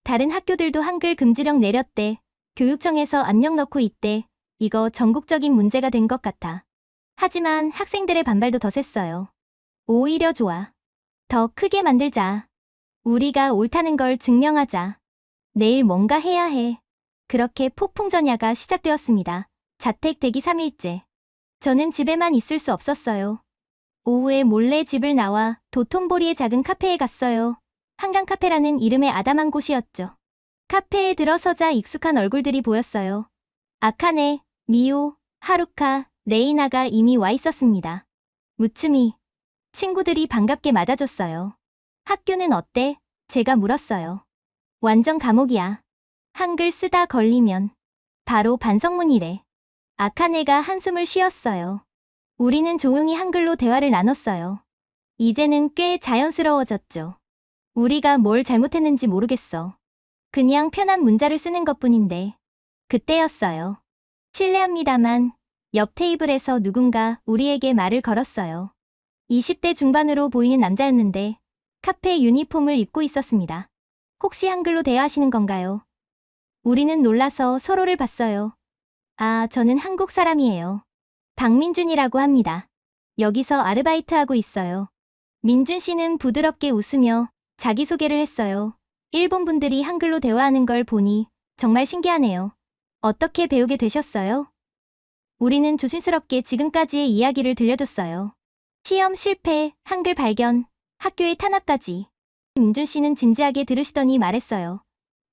다른 학교들도 한글 금지령 내렸대. 교육청에서 압력 넣고 있대. 이거 전국적인 문제가 된 것 같아. 하지만 학생들의 반발도 더 셌어요. 오히려 좋아. 더 크게 만들자. 우리가 옳다는 걸 증명하자. 내일 뭔가 해야 해. 그렇게 폭풍전야가 시작되었습니다. 자택 대기 3일째. 저는 집에만 있을 수 없었어요. 오후에 몰래 집을 나와 도톤보리의 작은 카페에 갔어요. 한강 카페라는 이름의 아담한 곳이었죠. 카페에 들어서자 익숙한 얼굴들이 보였어요. 아카네, 미오, 하루카, 레이나가 이미 와 있었습니다. 무츠미, 친구들이 반갑게 맞아줬어요. 학교는 어때? 제가 물었어요. 완전 감옥이야. 한글 쓰다 걸리면 바로 반성문이래. 아카네가 한숨을 쉬었어요. 우리는 조용히 한글로 대화를 나눴어요. 이제는 꽤 자연스러워졌죠. 우리가 뭘 잘못했는지 모르겠어. 그냥 편한 문자를 쓰는 것뿐인데. 그때였어요. 실례합니다만 옆 테이블에서 누군가 우리에게 말을 걸었어요. 20대 중반으로 보이는 남자였는데 카페 유니폼을 입고 있었습니다. 혹시 한글로 대화하시는 건가요? 우리는 놀라서 서로를 봤어요. 아, 저는 한국 사람이에요. 박민준이라고 합니다. 여기서 아르바이트하고 있어요. 민준 씨는 부드럽게 웃으며 자기소개를 했어요. 일본 분들이 한글로 대화하는 걸 보니 정말 신기하네요. 어떻게 배우게 되셨어요? 우리는 조심스럽게 지금까지의 이야기를 들려줬어요. 시험 실패, 한글 발견, 학교의 탄압까지. 민준 씨는 진지하게 들으시더니 말했어요.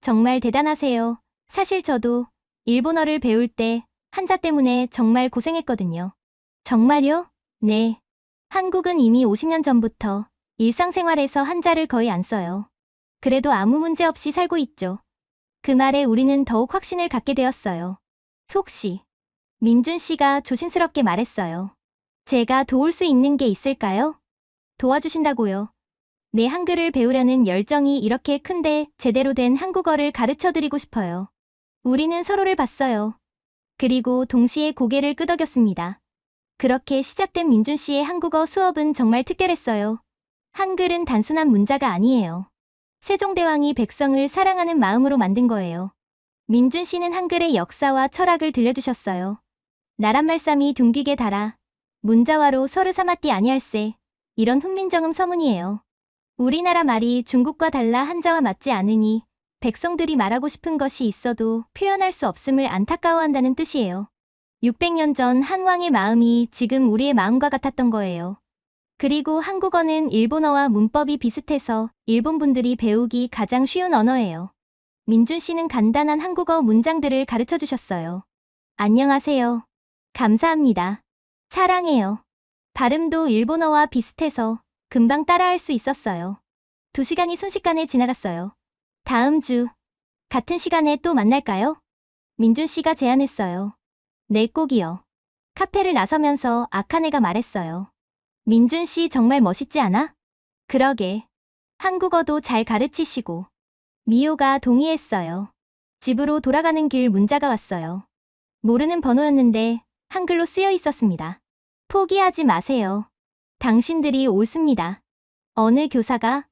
정말 대단하세요. 사실 저도 일본어를 배울 때 한자 때문에 정말 고생했거든요. 정말요? 네. 한국은 이미 50년 전부터 일상생활에서 한자를 거의 안 써요. 그래도 아무 문제 없이 살고 있죠. 그 말에 우리는 더욱 확신을 갖게 되었어요. 혹시 민준 씨가 조심스럽게 말했어요. 제가 도울 수 있는 게 있을까요? 도와주신다고요. 내 한글을 배우려는 열정이 이렇게 큰데 제대로 된 한국어를 가르쳐드리고 싶어요. 우리는 서로를 봤어요. 그리고 동시에 고개를 끄덕였습니다. 그렇게 시작된 민준 씨의 한국어 수업은 정말 특별했어요. 한글은 단순한 문자가 아니에요. 세종대왕이 백성을 사랑하는 마음으로 만든 거예요. 민준 씨는 한글의 역사와 철학을 들려주셨어요. 나란말싸미 둥기게 달아 문자와로 서르사마띠 아니할세. 이런 훈민정음 서문이에요. 우리나라 말이 중국과 달라 한자와 맞지 않으니 백성들이 말하고 싶은 것이 있어도 표현할 수 없음을 안타까워한다는 뜻이에요. 600년 전 한왕의 마음이 지금 우리의 마음과 같았던 거예요. 그리고 한국어는 일본어와 문법이 비슷해서 일본 분들이 배우기 가장 쉬운 언어예요. 민준 씨는 간단한 한국어 문장들을 가르쳐 주셨어요. 안녕하세요. 감사합니다. 사랑해요. 발음도 일본어와 비슷해서 금방 따라할 수 있었어요. 2시간이 순식간에 지나갔어요. 다음 주 같은 시간에 또 만날까요? 민준 씨가 제안했어요. 네, 꼭이요. 카페를 나서면서 아카네가 말했어요. 민준 씨 정말 멋있지 않아? 그러게. 한국어도 잘 가르치시고. 미호가 동의했어요. 집으로 돌아가는 길 문자가 왔어요. 모르는 번호였는데 한글로 쓰여 있었습니다. 포기하지 마세요. 당신들이 옳습니다. 어느 교사가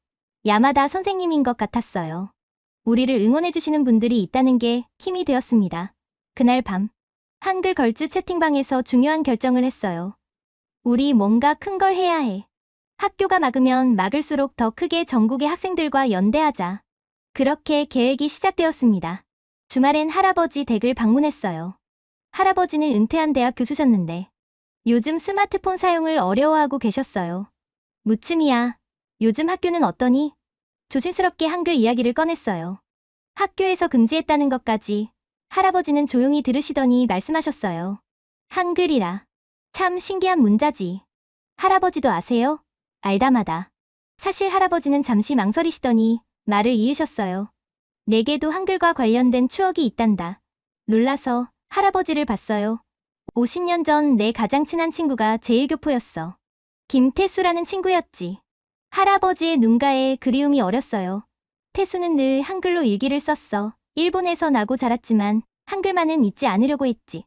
야마다 선생님인 것 같았어요. 우리를 응원해주시는 분들이 있다는 게 힘이 되었습니다. 그날 밤 한글 걸즈 채팅방에서 중요한 결정을 했어요. 우리 뭔가 큰 걸 해야 해. 학교가 막으면 막을수록 더 크게 전국의 학생들과 연대하자. 그렇게 계획이 시작되었습니다. 주말엔 할아버지 댁을 방문했어요. 할아버지는 은퇴한 대학 교수셨는데 요즘 스마트폰 사용을 어려워하고 계셨어요. 무침이야. 요즘 학교는 어떠니? 조심스럽게 한글 이야기를 꺼냈어요. 학교에서 금지했다는 것까지 할아버지는 조용히 들으시더니 말씀하셨어요. 한글이라. 참 신기한 문자지. 할아버지도 아세요? 알다마다. 사실 할아버지는 잠시 망설이시더니 말을 이으셨어요. 내게도 한글과 관련된 추억이 있단다. 놀라서 할아버지를 봤어요. 50년 전 내 가장 친한 친구가 제1교포였어. 김태수라는 친구였지. 할아버지의 눈가에 그리움이 어렸어요. 태수는 늘 한글로 일기를 썼어. 일본에서 나고 자랐지만 한글만은 잊지 않으려고 했지.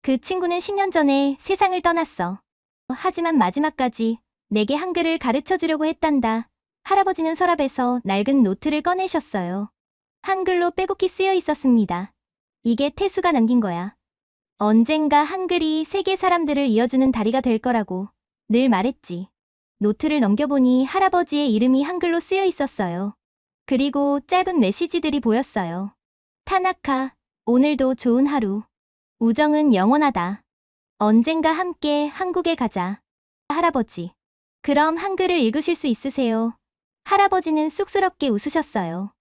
그 친구는 10년 전에 세상을 떠났어. 하지만 마지막까지 내게 한글을 가르쳐 주려고 했단다. 할아버지는 서랍에서 낡은 노트를 꺼내셨어요. 한글로 빼곡히 쓰여 있었습니다. 이게 태수가 남긴 거야. 언젠가 한글이 세계 사람들을 이어주는 다리가 될 거라고 늘 말했지. 노트를 넘겨보니 할아버지의 이름이 한글로 쓰여 있었어요. 그리고 짧은 메시지들이 보였어요. 타나카, 오늘도 좋은 하루. 우정은 영원하다. 언젠가 함께 한국에 가자. 할아버지. 그럼 한글을 읽으실 수 있으세요? 할아버지는 쑥스럽게 웃으셨어요.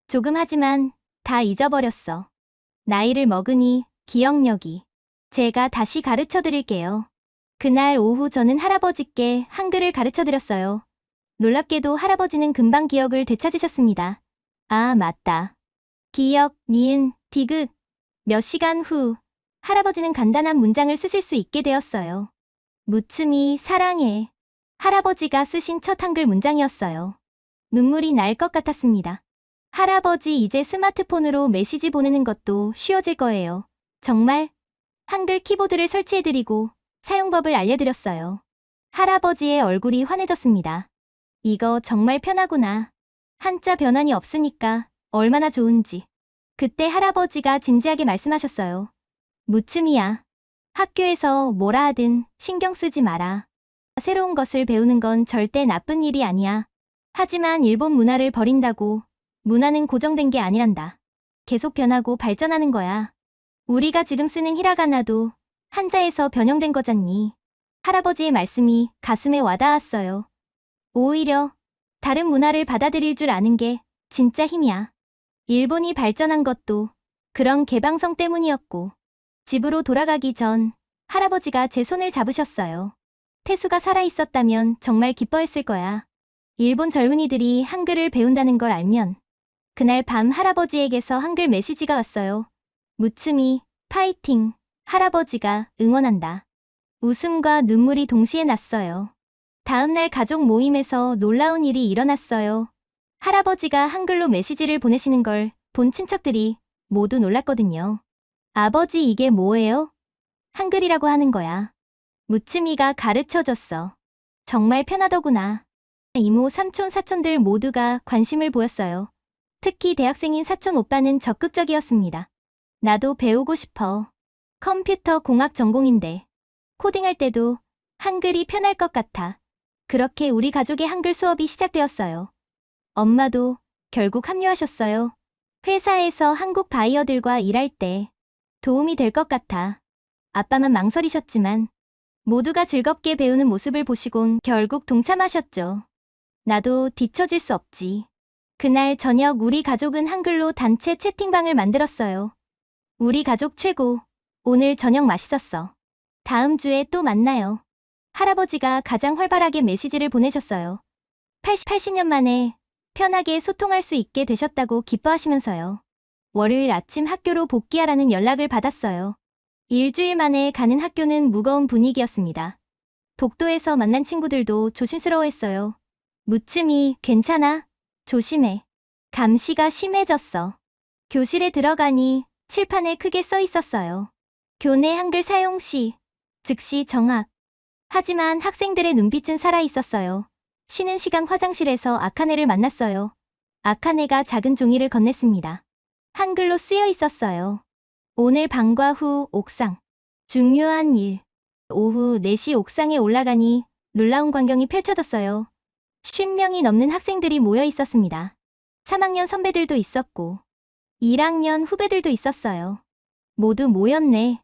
조금 하지만 다 잊어버렸어. 나이를 먹으니 기억력이. 제가 다시 가르쳐 드릴게요. 그날 오후 저는 할아버지께 한글을 가르쳐 드렸어요. 놀랍게도 할아버지는 금방 기억을 되찾으셨습니다. 아, 맞다. 기억, 니은, 디귿. 몇 시간 후 할아버지는 간단한 문장을 쓰실 수 있게 되었어요. 무츠미 사랑해. 할아버지가 쓰신 첫 한글 문장이었어요. 눈물이 날 것 같았습니다. 할아버지 이제 스마트폰으로 메시지 보내는 것도 쉬워질 거예요. 정말? 한글 키보드를 설치해드리고 사용법을 알려드렸어요. 할아버지의 얼굴이 환해졌습니다. 이거 정말 편하구나. 한자 변환이 없으니까 얼마나 좋은지. 그때 할아버지가 진지하게 말씀하셨어요. 무츠미야. 학교에서 뭐라 하든 신경 쓰지 마라. 새로운 것을 배우는 건 절대 나쁜 일이 아니야. 하지만 일본 문화를 버린다고 문화는 고정된 게 아니란다. 계속 변하고 발전하는 거야. 우리가 지금 쓰는 히라가나도 한자에서 변형된 거잖니. 할아버지의 말씀이 가슴에 와닿았어요. 오히려 다른 문화를 받아들일 줄 아는 게 진짜 힘이야. 일본이 발전한 것도 그런 개방성 때문이었고. 집으로 돌아가기 전 할아버지가 제 손을 잡으셨어요. 태수가 살아있었다면 정말 기뻐했을 거야. 일본 젊은이들이 한글을 배운다는 걸 알면. 그날 밤 할아버지에게서 한글 메시지가 왔어요. 무츠미, 파이팅. 할아버지가 응원한다. 웃음과 눈물이 동시에 났어요. 다음날 가족 모임에서 놀라운 일이 일어났어요. 할아버지가 한글로 메시지를 보내시는 걸 본 친척들이 모두 놀랐거든요. 아버지 이게 뭐예요? 한글이라고 하는 거야. 무츠미가 가르쳐줬어. 정말 편하더구나. 이모, 삼촌, 사촌들 모두가 관심을 보였어요. 특히 대학생인 사촌 오빠는 적극적이었습니다. 나도 배우고 싶어. 컴퓨터 공학 전공인데. 코딩할 때도 한글이 편할 것 같아. 그렇게 우리 가족의 한글 수업이 시작되었어요. 엄마도 결국 합류하셨어요. 회사에서 한국 바이어들과 일할 때 도움이 될 것 같아. 아빠만 망설이셨지만 모두가 즐겁게 배우는 모습을 보시곤 결국 동참하셨죠. 나도 뒤처질 수 없지. 그날 저녁 우리 가족은 한글로 단체 채팅방을 만들었어요. 우리 가족 최고. 오늘 저녁 맛있었어. 다음 주에 또 만나요. 할아버지가 가장 활발하게 메시지를 보내셨어요. 80년 만에 편하게 소통할 수 있게 되셨다고 기뻐하시면서요. 월요일 아침 학교로 복귀하라는 연락을 받았어요. 일주일 만에 가는 학교는 무거운 분위기였습니다. 복도에서 만난 친구들도 조심스러워했어요. 무침이 괜찮아? 조심해. 감시가 심해졌어. 교실에 들어가니 칠판에 크게 써 있었어요. 교내 한글 사용 시, 즉시 정학. 하지만 학생들의 눈빛은 살아 있었어요. 쉬는 시간 화장실에서 아카네를 만났어요. 아카네가 작은 종이를 건넸습니다. 한글로 쓰여 있었어요. 오늘 방과 후 옥상. 중요한 일. 오후 4시 옥상에 올라가니 놀라운 광경이 펼쳐졌어요. 50명이 넘는 학생들이 모여 있었습니다. 3학년 선배들도 있었고 1학년 후배들도 있었어요. 모두 모였네.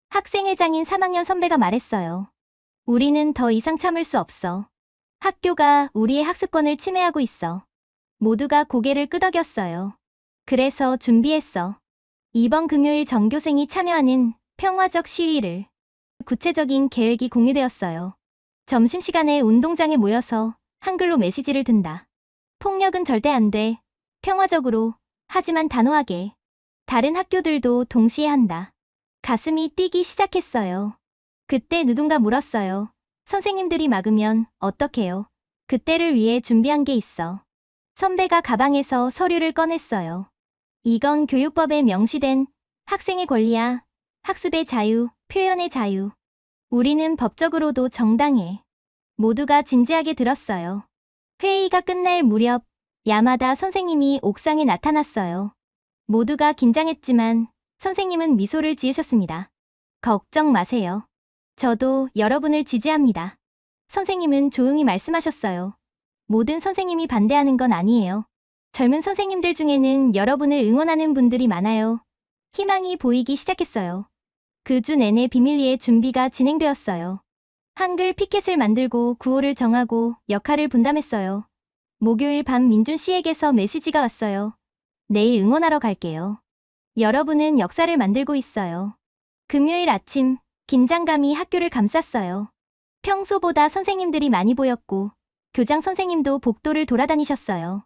학생회장인 3학년 선배가 말했어요. 우리는 더 이상 참을 수 없어. 학교가 우리의 학습권을 침해하고 있어. 모두가 고개를 끄덕였어요. 그래서 준비했어. 이번 금요일 전교생이 참여하는 평화적 시위를. 구체적인 계획이 공유되었어요. 점심시간에 운동장에 모여서 한글로 메시지를 든다. 폭력은 절대 안 돼. 평화적으로, 하지만 단호하게. 다른 학교들도 동시에 한다. 가슴이 뛰기 시작했어요. 그때 누군가 물었어요. 선생님들이 막으면 어떡해요? 그때를 위해 준비한 게 있어. 선배가 가방에서 서류를 꺼냈어요. 이건 교육법에 명시된 학생의 권리야. 학습의 자유, 표현의 자유. 우리는 법적으로도 정당해. 모두가 진지하게 들었어요. 회의가 끝날 무렵 야마다 선생님이 옥상에 나타났어요. 모두가 긴장했지만 선생님은 미소를 지으셨습니다. 걱정 마세요. 저도 여러분을 지지합니다. 선생님은 조용히 말씀하셨어요. 모든 선생님이 반대하는 건 아니에요. 젊은 선생님들 중에는 여러분을 응원하는 분들이 많아요. 희망이 보이기 시작했어요. 그 주 내내 비밀리에 준비가 진행되었어요. 한글 피켓을 만들고 구호를 정하고 역할을 분담했어요. 목요일 밤 민준 씨에게서 메시지가 왔어요. 내일 응원하러 갈게요. 여러분은 역사를 만들고 있어요. 금요일 아침, 긴장감이 학교를 감쌌어요. 평소보다 선생님들이 많이 보였고, 교장 선생님도 복도를 돌아다니셨어요.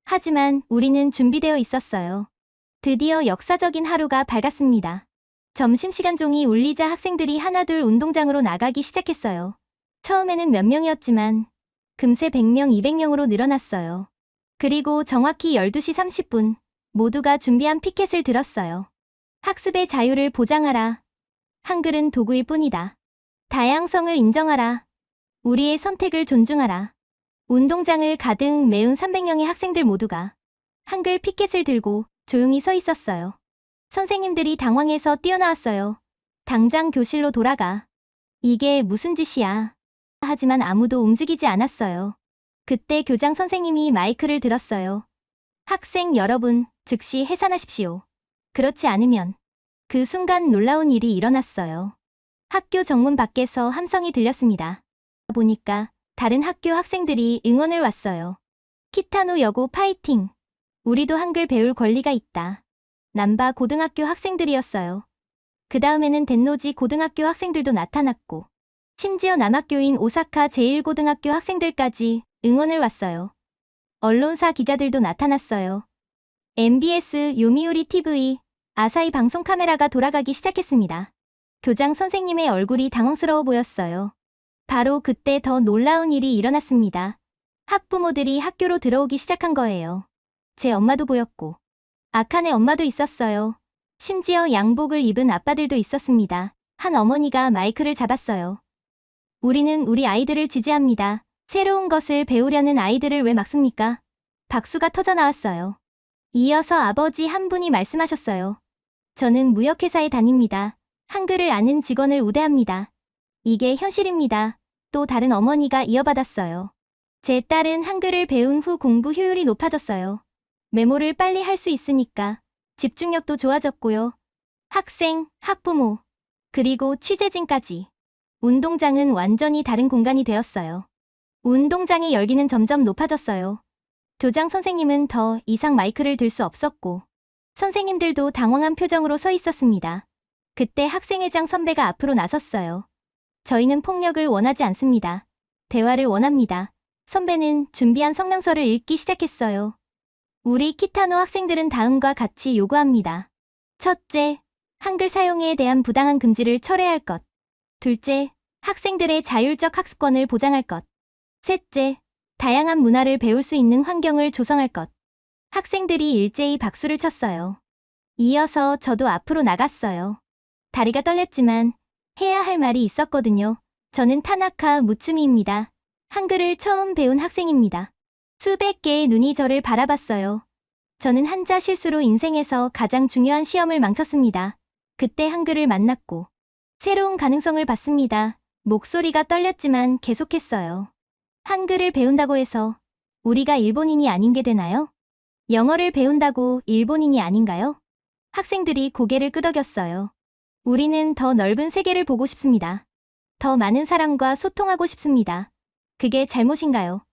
하지만 우리는 준비되어 있었어요. 드디어 역사적인 하루가 밝았습니다. 점심시간 종이 울리자 학생들이 하나둘 운동장으로 나가기 시작했어요. 처음에는 몇 명이었지만 금세 100명, 200명으로 늘어났어요. 그리고 정확히 12시 30분 모두가 준비한 피켓을 들었어요. 학습의 자유를 보장하라. 한글은 도구일 뿐이다. 다양성을 인정하라. 우리의 선택을 존중하라. 운동장을 가득 메운 300명의 학생들 모두가 한글 피켓을 들고 조용히 서 있었어요. 선생님들이 당황해서 뛰어나왔어요. 당장 교실로 돌아가. 이게 무슨 짓이야. 하지만 아무도 움직이지 않았어요. 그때 교장 선생님이 마이크를 들었어요. 학생 여러분, 즉시 해산하십시오. 그렇지 않으면. 그 순간 놀라운 일이 일어났어요. 학교 정문 밖에서 함성이 들렸습니다. 보니까 다른 학교 학생들이 응원을 왔어요. 키타노 여고 파이팅! 우리도 한글 배울 권리가 있다. 남바 고등학교 학생들이었어요. 그 다음에는 덴노지 고등학교 학생들도 나타났고, 심지어 남학교인 오사카 제1고등학교 학생들까지 응원을 왔어요. 언론사 기자들도 나타났어요. MBS, 요미우리 TV, 아사히 방송 카메라가 돌아가기 시작했습니다. 교장 선생님의 얼굴이 당황스러워 보였어요. 바로 그때 더 놀라운 일이 일어났습니다. 학부모들이 학교로 들어오기 시작한 거예요. 제 엄마도 보였고, 아카네 엄마도 있었어요. 심지어 양복을 입은 아빠들도 있었습니다. 한 어머니가 마이크를 잡았어요. 우리는 우리 아이들을 지지합니다. 새로운 것을 배우려는 아이들을 왜 막습니까? 박수가 터져 나왔어요. 이어서 아버지 한 분이 말씀하셨어요. 저는 무역회사에 다닙니다. 한글을 아는 직원을 우대합니다. 이게 현실입니다. 또 다른 어머니가 이어받았어요. 제 딸은 한글을 배운 후 공부 효율이 높아졌어요. 메모를 빨리 할 수 있으니까 집중력도 좋아졌고요. 학생, 학부모, 그리고 취재진까지. 운동장은 완전히 다른 공간이 되었어요. 운동장의 열기는 점점 높아졌어요. 교장 선생님은 더 이상 마이크를 들 수 없었고, 선생님들도 당황한 표정으로 서 있었습니다. 그때 학생회장 선배가 앞으로 나섰어요. 저희는 폭력을 원하지 않습니다. 대화를 원합니다. 선배는 준비한 성명서를 읽기 시작했어요. 우리 키타노 학생들은 다음과 같이 요구합니다. 첫째, 한글 사용에 대한 부당한 금지를 철회할 것. 둘째, 학생들의 자율적 학습권을 보장할 것. 셋째, 다양한 문화를 배울 수 있는 환경을 조성할 것. 학생들이 일제히 박수를 쳤어요. 이어서 저도 앞으로 나갔어요. 다리가 떨렸지만 해야 할 말이 있었거든요. 저는 타나카 무츠미입니다. 한글을 처음 배운 학생입니다. 수백 개의 눈이 저를 바라봤어요. 저는 한자 실수로 인생에서 가장 중요한 시험을 망쳤습니다. 그때 한글을 만났고 새로운 가능성을 봤습니다. 목소리가 떨렸지만 계속했어요. 한글을 배운다고 해서 우리가 일본인이 아닌 게 되나요? 영어를 배운다고 일본인이 아닌가요? 학생들이 고개를 끄덕였어요. 우리는 더 넓은 세계를 보고 싶습니다. 더 많은 사람과 소통하고 싶습니다. 그게 잘못인가요?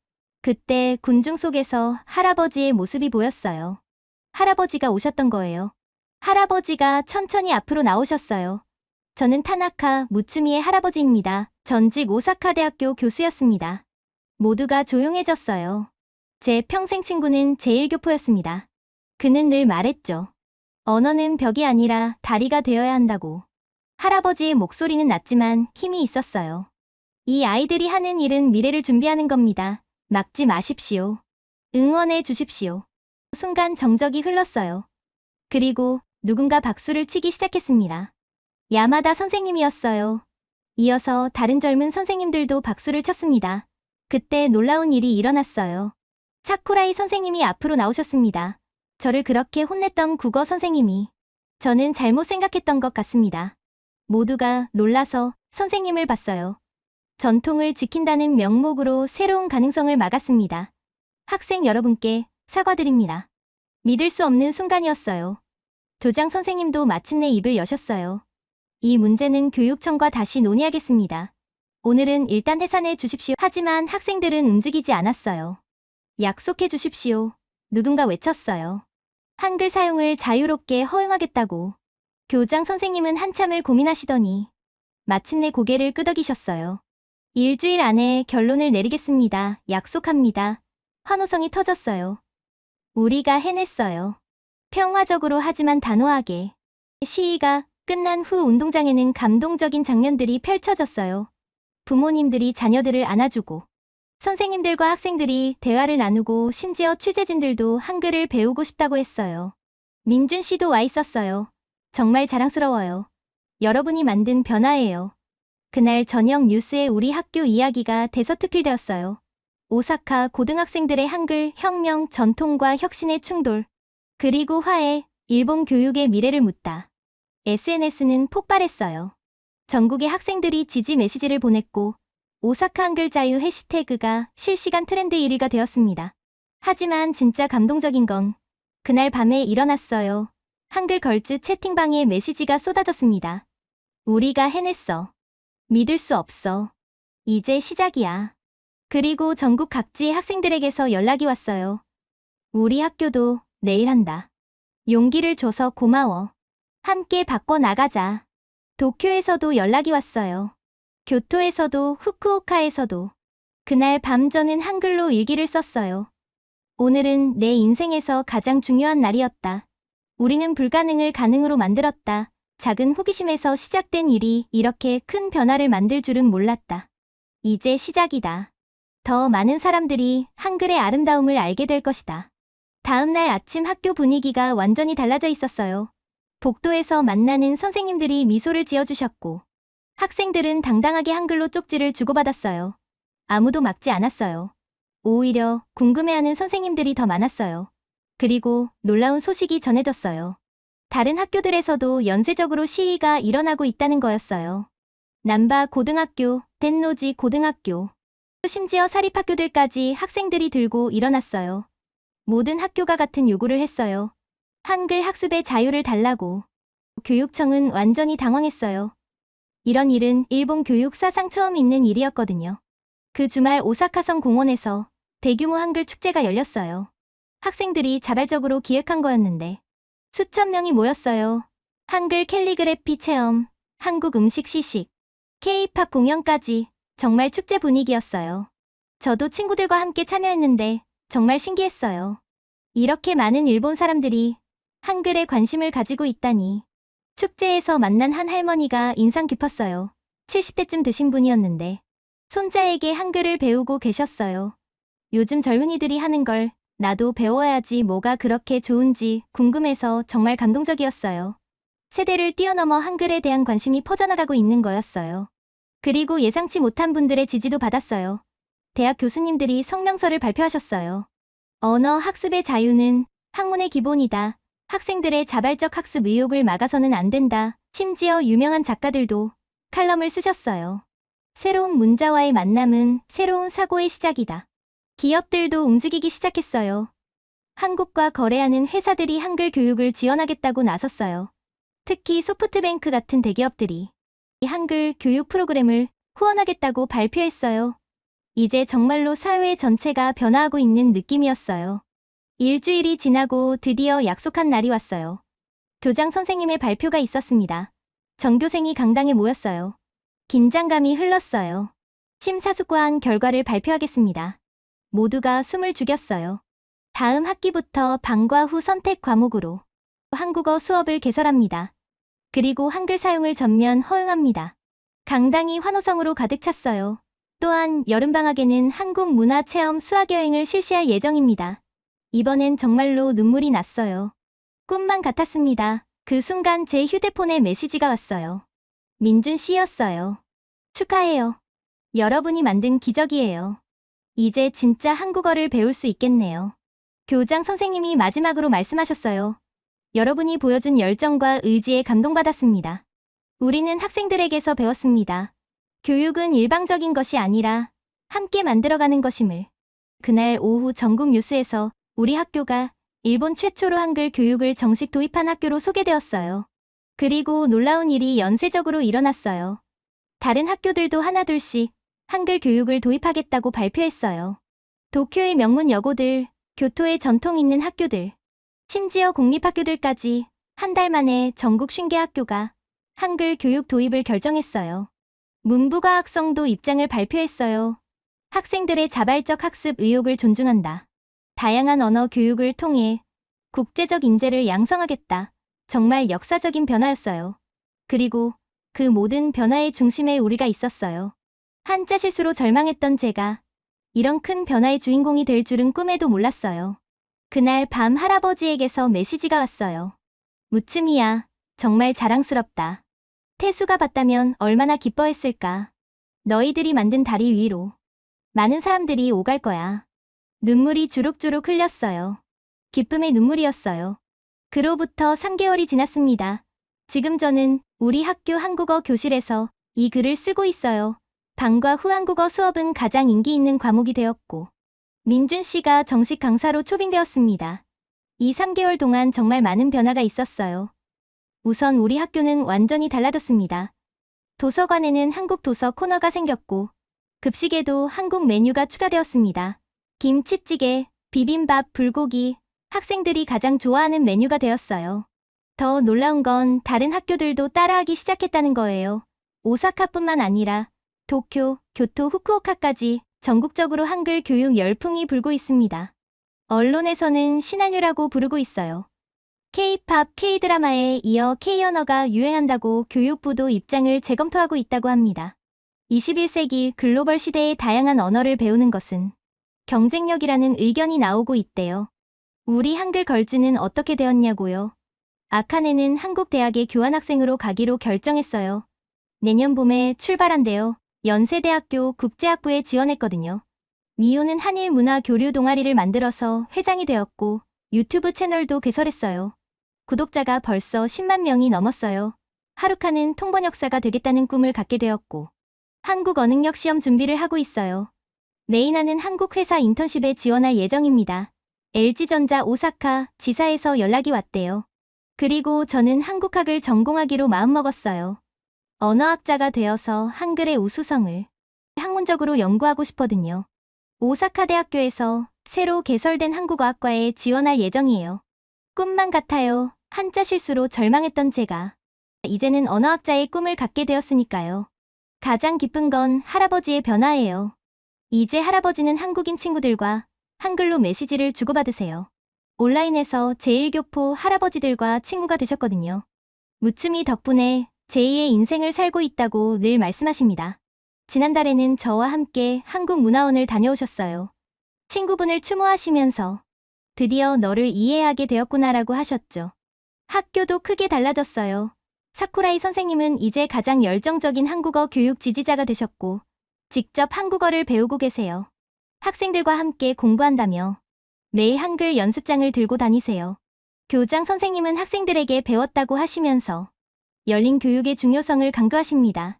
그때 군중 속에서 할아버지의 모습이 보였어요. 할아버지가 오셨던 거예요. 할아버지가 천천히 앞으로 나오셨어요. 저는 타나카 무츠미의 할아버지입니다. 전직 오사카 대학교 교수였습니다. 모두가 조용해졌어요. 제 평생 친구는 제1교포였습니다. 그는 늘 말했죠. 언어는 벽이 아니라 다리가 되어야 한다고. 할아버지의 목소리는 낮지만 힘이 있었어요. 이 아이들이 하는 일은 미래를 준비하는 겁니다. 막지 마십시오. 응원해 주십시오. 순간 정적이 흘렀어요. 그리고 누군가 박수를 치기 시작했습니다. 야마다 선생님이었어요. 이어서 다른 젊은 선생님들도 박수를 쳤습니다. 그때 놀라운 일이 일어났어요. 사쿠라이 선생님이 앞으로 나오셨습니다. 저를 그렇게 혼냈던 국어 선생님이. 저는 잘못 생각했던 것 같습니다. 모두가 놀라서 선생님을 봤어요. 전통을 지킨다는 명목으로 새로운 가능성을 막았습니다. 학생 여러분께 사과드립니다. 믿을 수 없는 순간이었어요. 조장 선생님도 마침내 입을 여셨어요. 이 문제는 교육청과 다시 논의하겠습니다. 오늘은 일단 해산해 주십시오. 하지만 학생들은 움직이지 않았어요. 약속해 주십시오. 누군가 외쳤어요. 한글 사용을 자유롭게 허용하겠다고. 교장 선생님은 한참을 고민하시더니 마침내 고개를 끄덕이셨어요. 일주일 안에 결론을 내리겠습니다. 약속합니다. 환호성이 터졌어요. 우리가 해냈어요. 평화적으로 하지만 단호하게. 시위가 끝난 후 운동장에는 감동적인 장면들이 펼쳐졌어요. 부모님들이 자녀들을 안아주고 선생님들과 학생들이 대화를 나누고 심지어 취재진들도 한글을 배우고 싶다고 했어요. 민준 씨도 와 있었어요. 정말 자랑스러워요. 여러분이 만든 변화예요. 그날 저녁 뉴스에 우리 학교 이야기가 대서특필되었어요. 오사카 고등학생들의 한글 혁명 전통과 혁신의 충돌. 그리고 화해, 일본 교육의 미래를 묻다. SNS는 폭발했어요. 전국의 학생들이 지지 메시지를 보냈고 오사카 한글 자유 해시태그가 실시간 트렌드 1위가 되었습니다. 하지만 진짜 감동적인 건 그날 밤에 일어났어요. 한글 걸즈 채팅방에 메시지가 쏟아졌습니다. 우리가 해냈어. 믿을 수 없어. 이제 시작이야. 그리고 전국 각지의 학생들에게서 연락이 왔어요. 우리 학교도 내일 한다. 용기를 줘서 고마워. 함께 바꿔나가자. 도쿄에서도 연락이 왔어요. 교토에서도 후쿠오카에서도. 그날 밤 저는 한글로 일기를 썼어요. 오늘은 내 인생에서 가장 중요한 날이었다. 우리는 불가능을 가능으로 만들었다. 작은 호기심에서 시작된 일이 이렇게 큰 변화를 만들 줄은 몰랐다. 이제 시작이다. 더 많은 사람들이 한글의 아름다움을 알게 될 것이다. 다음 날 아침 학교 분위기가 완전히 달라져 있었어요. 복도에서 만나는 선생님들이 미소를 지어주셨고 학생들은 당당하게 한글로 쪽지를 주고받았어요. 아무도 막지 않았어요. 오히려 궁금해하는 선생님들이 더 많았어요. 그리고 놀라운 소식이 전해졌어요. 다른 학교들에서도 연쇄적으로 시위가 일어나고 있다는 거였어요. 남바 고등학교, 덴노지 고등학교, 심지어 사립학교들까지 학생들이 들고 일어났어요. 모든 학교가 같은 요구를 했어요. 한글 학습의 자유를 달라고. 교육청은 완전히 당황했어요. 이런 일은 일본 교육 사상 처음 있는 일이었거든요. 그 주말 오사카성 공원에서 대규모 한글 축제가 열렸어요. 학생들이 자발적으로 기획한 거였는데 수천 명이 모였어요. 한글 캘리그래피 체험, 한국 음식 시식, K-팝 공연까지 정말 축제 분위기였어요. 저도 친구들과 함께 참여했는데 정말 신기했어요. 이렇게 많은 일본 사람들이 한글에 관심을 가지고 있다니. 축제에서 만난 한 할머니가 인상 깊었어요. 70대쯤 되신 분이었는데 손자에게 한글을 배우고 계셨어요. 요즘 젊은이들이 하는 걸 나도 배워야지 뭐가 그렇게 좋은지 궁금해서 정말 감동적이었어요. 세대를 뛰어넘어 한글에 대한 관심이 퍼져나가고 있는 거였어요. 그리고 예상치 못한 분들의 지지도 받았어요. 대학 교수님들이 성명서를 발표하셨어요. 언어 학습의 자유는 학문의 기본이다. 학생들의 자발적 학습 의욕을 막아서는 안 된다. 심지어 유명한 작가들도 칼럼을 쓰셨어요. 새로운 문자와의 만남은 새로운 사고의 시작이다. 기업들도 움직이기 시작했어요. 한국과 거래하는 회사들이 한글 교육을 지원하겠다고 나섰어요. 특히 소프트뱅크 같은 대기업들이 이 한글 교육 프로그램을 후원하겠다고 발표했어요. 이제 정말로 사회 전체가 변화하고 있는 느낌이었어요. 일주일이 지나고 드디어 약속한 날이 왔어요. 교장 선생님의 발표가 있었습니다. 전교생이 강당에 모였어요. 긴장감이 흘렀어요. 심사숙고한 결과를 발표하겠습니다. 모두가 숨을 죽였어요. 다음 학기부터 방과 후 선택 과목으로 한국어 수업을 개설합니다. 그리고 한글 사용을 전면 허용합니다. 강당이 환호성으로 가득 찼어요. 또한 여름방학에는 한국 문화체험 수학여행을 실시할 예정입니다. 이번엔 정말로 눈물이 났어요. 꿈만 같았습니다. 그 순간 제 휴대폰에 메시지가 왔어요. 민준 씨였어요. 축하해요. 여러분이 만든 기적이에요. 이제 진짜 한국어를 배울 수 있겠네요. 교장 선생님이 마지막으로 말씀하셨어요. 여러분이 보여준 열정과 의지에 감동받았습니다. 우리는 학생들에게서 배웠습니다. 교육은 일방적인 것이 아니라 함께 만들어가는 것임을. 그날 오후 전국 뉴스에서 우리 학교가 일본 최초로 한글 교육을 정식 도입한 학교로 소개되었어요. 그리고 놀라운 일이 연쇄적으로 일어났어요. 다른 학교들도 하나둘씩 한글 교육을 도입하겠다고 발표했어요. 도쿄의 명문 여고들, 교토의 전통 있는 학교들, 심지어 공립학교들까지 한 달 만에 전국 50개 학교가 한글 교육 도입을 결정했어요. 문부과학성도 입장을 발표했어요. 학생들의 자발적 학습 의욕을 존중한다. 다양한 언어 교육을 통해 국제적 인재를 양성하겠다. 정말 역사적인 변화였어요. 그리고 그 모든 변화의 중심에 우리가 있었어요. 한자 실수로 절망했던 제가 이런 큰 변화의 주인공이 될 줄은 꿈에도 몰랐어요. 그날 밤 할아버지에게서 메시지가 왔어요. 무츠미야, 정말 자랑스럽다. 태수가 봤다면 얼마나 기뻐했을까. 너희들이 만든 다리 위로 많은 사람들이 오갈 거야. 눈물이 주룩주룩 흘렸어요. 기쁨의 눈물이었어요. 그로부터 3개월이 지났습니다. 지금 저는 우리 학교 한국어 교실에서 이 글을 쓰고 있어요. 방과 후 한국어 수업은 가장 인기 있는 과목이 되었고 민준 씨가 정식 강사로 초빙되었습니다. 이 3개월 동안 정말 많은 변화가 있었어요. 우선 우리 학교는 완전히 달라졌습니다. 도서관에는 한국 도서 코너가 생겼고 급식에도 한국 메뉴가 추가되었습니다. 김치찌개, 비빔밥, 불고기, 학생들이 가장 좋아하는 메뉴가 되었어요. 더 놀라운 건 다른 학교들도 따라하기 시작했다는 거예요. 오사카뿐만 아니라 도쿄, 교토, 후쿠오카까지 전국적으로 한글 교육 열풍이 불고 있습니다. 언론에서는 신한류라고 부르고 있어요. K-팝, K-드라마에 이어 K-언어가 유행한다고 교육부도 입장을 재검토하고 있다고 합니다. 21세기 글로벌 시대의 다양한 언어를 배우는 것은 경쟁력이라는 의견이 나오고 있대요. 우리 한글 걸즈는 어떻게 되었냐고요? 아카네는 한국 대학에 교환학생으로 가기로 결정했어요. 내년 봄에 출발한대요. 연세대학교 국제학부에 지원했거든요. 미호는 한일 문화 교류 동아리를 만들어서 회장이 되었고 유튜브 채널도 개설했어요. 구독자가 벌써 10만 명이 넘었어요. 하루카는 통번역사가 되겠다는 꿈을 갖게 되었고 한국 언능력 시험 준비를 하고 있어요. 레이나는 한국 회사 인턴십에 지원할 예정입니다. LG전자 오사카 지사에서 연락이 왔대요. 그리고 저는 한국학을 전공하기로 마음먹었어요. 언어학자가 되어서 한글의 우수성을 학문적으로 연구하고 싶거든요. 오사카 대학교에서 새로 개설된 한국어학과에 지원할 예정이에요. 꿈만 같아요. 한자 실수로 절망했던 제가 이제는 언어학자의 꿈을 갖게 되었으니까요. 가장 기쁜 건 할아버지의 변화예요. 이제 할아버지는 한국인 친구들과 한글로 메시지를 주고받으세요. 온라인에서 제1교포 할아버지들과 친구가 되셨거든요. 무츠미 덕분에 제2의 인생을 살고 있다고 늘 말씀하십니다. 지난달에는 저와 함께 한국문화원을 다녀오셨어요. 친구분을 추모하시면서 드디어 너를 이해하게 되었구나라고 하셨죠. 학교도 크게 달라졌어요. 사쿠라이 선생님은 이제 가장 열정적인 한국어 교육 지지자가 되셨고 직접 한국어를 배우고 계세요. 학생들과 함께 공부한다며 매일 한글 연습장을 들고 다니세요. 교장 선생님은 학생들에게 배웠다고 하시면서 열린 교육의 중요성을 강조하십니다.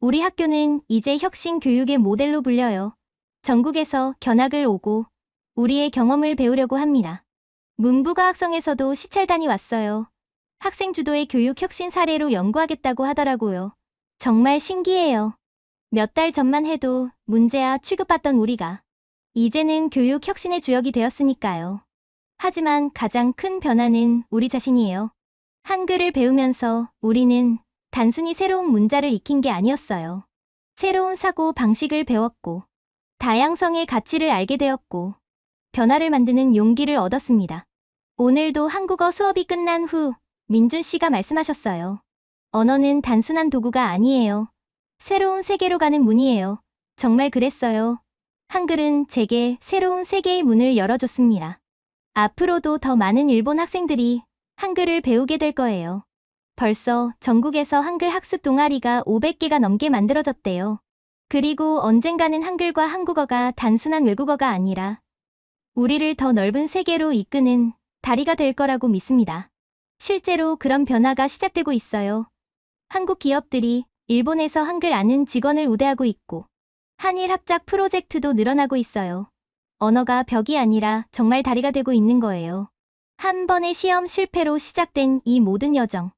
우리 학교는 이제 혁신 교육의 모델로 불려요. 전국에서 견학을 오고 우리의 경험을 배우려고 합니다. 문부과학성에서도 시찰단이 왔어요. 학생 주도의 교육 혁신 사례로 연구하겠다고 하더라고요. 정말 신기해요. 몇 달 전만 해도 문제아 취급받던 우리가 이제는 교육 혁신의 주역이 되었으니까요. 하지만 가장 큰 변화는 우리 자신이에요. 한글을 배우면서 우리는 단순히 새로운 문자를 익힌 게 아니었어요. 새로운 사고 방식을 배웠고 다양성의 가치를 알게 되었고 변화를 만드는 용기를 얻었습니다. 오늘도 한국어 수업이 끝난 후 민준 씨가 말씀하셨어요. 언어는 단순한 도구가 아니에요. 새로운 세계로 가는 문이에요. 정말 그랬어요. 한글은 제게 새로운 세계의 문을 열어줬습니다. 앞으로도 더 많은 일본 학생들이 한글을 배우게 될 거예요. 벌써 전국에서 한글 학습 동아리가 500개가 넘게 만들어졌대요. 그리고 언젠가는 한글과 한국어가 단순한 외국어가 아니라 우리를 더 넓은 세계로 이끄는 다리가 될 거라고 믿습니다. 실제로 그런 변화가 시작되고 있어요. 한국 기업들이 일본에서 한글 아는 직원을 우대하고 있고 한일 합작 프로젝트도 늘어나고 있어요. 언어가 벽이 아니라 정말 다리가 되고 있는 거예요. 한 번의 시험 실패로 시작된 이 모든 여정.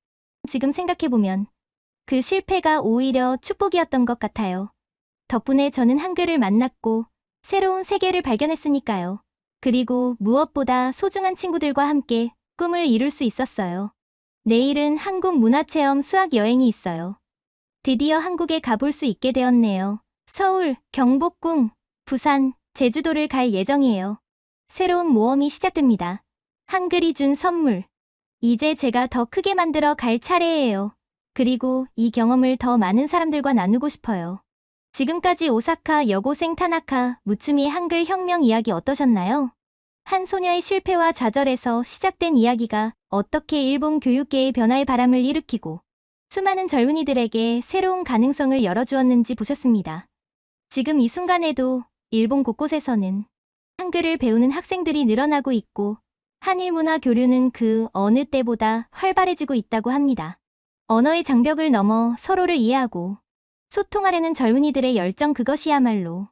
지금 생각해보면 그 실패가 오히려 축복이었던 것 같아요. 덕분에 저는 한글을 만났고 새로운 세계를 발견했으니까요. 그리고 무엇보다 소중한 친구들과 함께 꿈을 이룰 수 있었어요. 내일은 한국 문화체험 수학 여행이 있어요. 드디어 한국에 가볼 수 있게 되었네요. 서울, 경복궁, 부산, 제주도를 갈 예정이에요. 새로운 모험이 시작됩니다. 한글이 준 선물. 이제 제가 더 크게 만들어 갈 차례예요. 그리고 이 경험을 더 많은 사람들과 나누고 싶어요. 지금까지 오사카 여고생 타나카 무츠미의 한글 혁명 이야기 어떠셨나요? 한 소녀의 실패와 좌절에서 시작된 이야기가 어떻게 일본 교육계의 변화의 바람을 일으키고 수많은 젊은이들에게 새로운 가능성을 열어주었는지 보셨습니다. 지금 이 순간에도 일본 곳곳에서는 한글을 배우는 학생들이 늘어나고 있고 한일 문화 교류는 그 어느 때보다 활발해지고 있다고 합니다. 언어의 장벽을 넘어 서로를 이해하고 소통하려는 젊은이들의 열정, 그것이야말로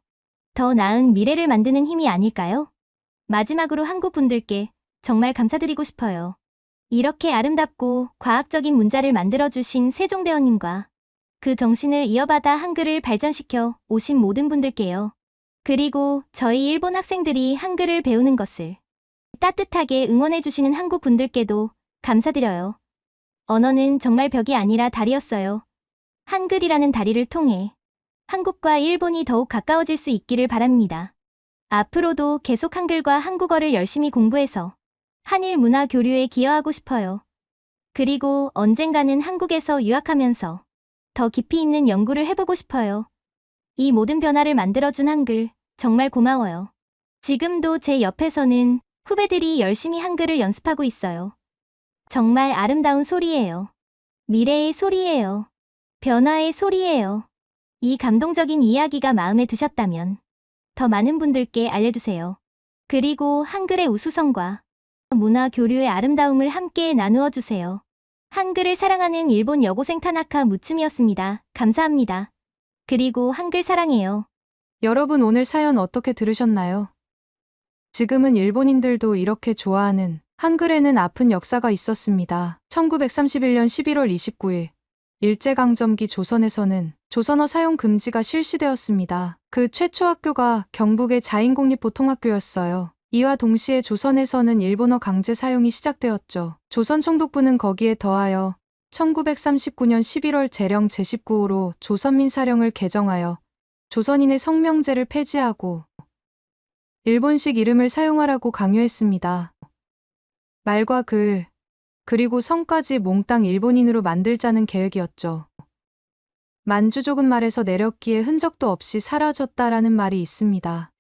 더 나은 미래를 만드는 힘이 아닐까요? 마지막으로 한국 분들께 정말 감사드리고 싶어요. 이렇게 아름답고 과학적인 문자를 만들어주신 세종대왕님과 그 정신을 이어받아 한글을 발전시켜 오신 모든 분들께요. 그리고 저희 일본 학생들이 한글을 배우는 것을 따뜻하게 응원해주시는 한국 분들께도 감사드려요. 언어는 정말 벽이 아니라 다리였어요. 한글이라는 다리를 통해 한국과 일본이 더욱 가까워질 수 있기를 바랍니다. 앞으로도 계속 한글과 한국어를 열심히 공부해서 한일 문화 교류에 기여하고 싶어요. 그리고 언젠가는 한국에서 유학하면서 더 깊이 있는 연구를 해보고 싶어요. 이 모든 변화를 만들어준 한글 정말 고마워요. 지금도 제 옆에서는 후배들이 열심히 한글을 연습하고 있어요. 정말 아름다운 소리예요. 미래의 소리예요. 변화의 소리예요. 이 감동적인 이야기가 마음에 드셨다면 더 많은 분들께 알려주세요. 그리고 한글의 우수성과 문화 교류의 아름다움을 함께 나누어 주세요. 한글을 사랑하는 일본 여고생 타나카 무츠미였습니다. 감사합니다. 그리고 한글 사랑해요. 여러분 오늘 사연 어떻게 들으셨나요? 지금은 일본인들도 이렇게 좋아하는 한글에는 아픈 역사가 있었습니다. 1931년 11월 29일 일제강점기 조선에서는 조선어 사용 금지가 실시되었습니다. 그 최초 학교가 경북의 자인공립보통학교였어요. 이와 동시에 조선에서는 일본어 강제 사용이 시작되었죠. 조선총독부는 거기에 더하여 1939년 11월 제령 제19호로 조선민사령을 개정하여 조선인의 성명제를 폐지하고 일본식 이름을 사용하라고 강요했습니다. 말과 글, 그리고 성까지 몽땅 일본인으로 만들자는 계획이었죠. 만주족은 말에서 내렸기에 흔적도 없이 사라졌다라는 말이 있습니다.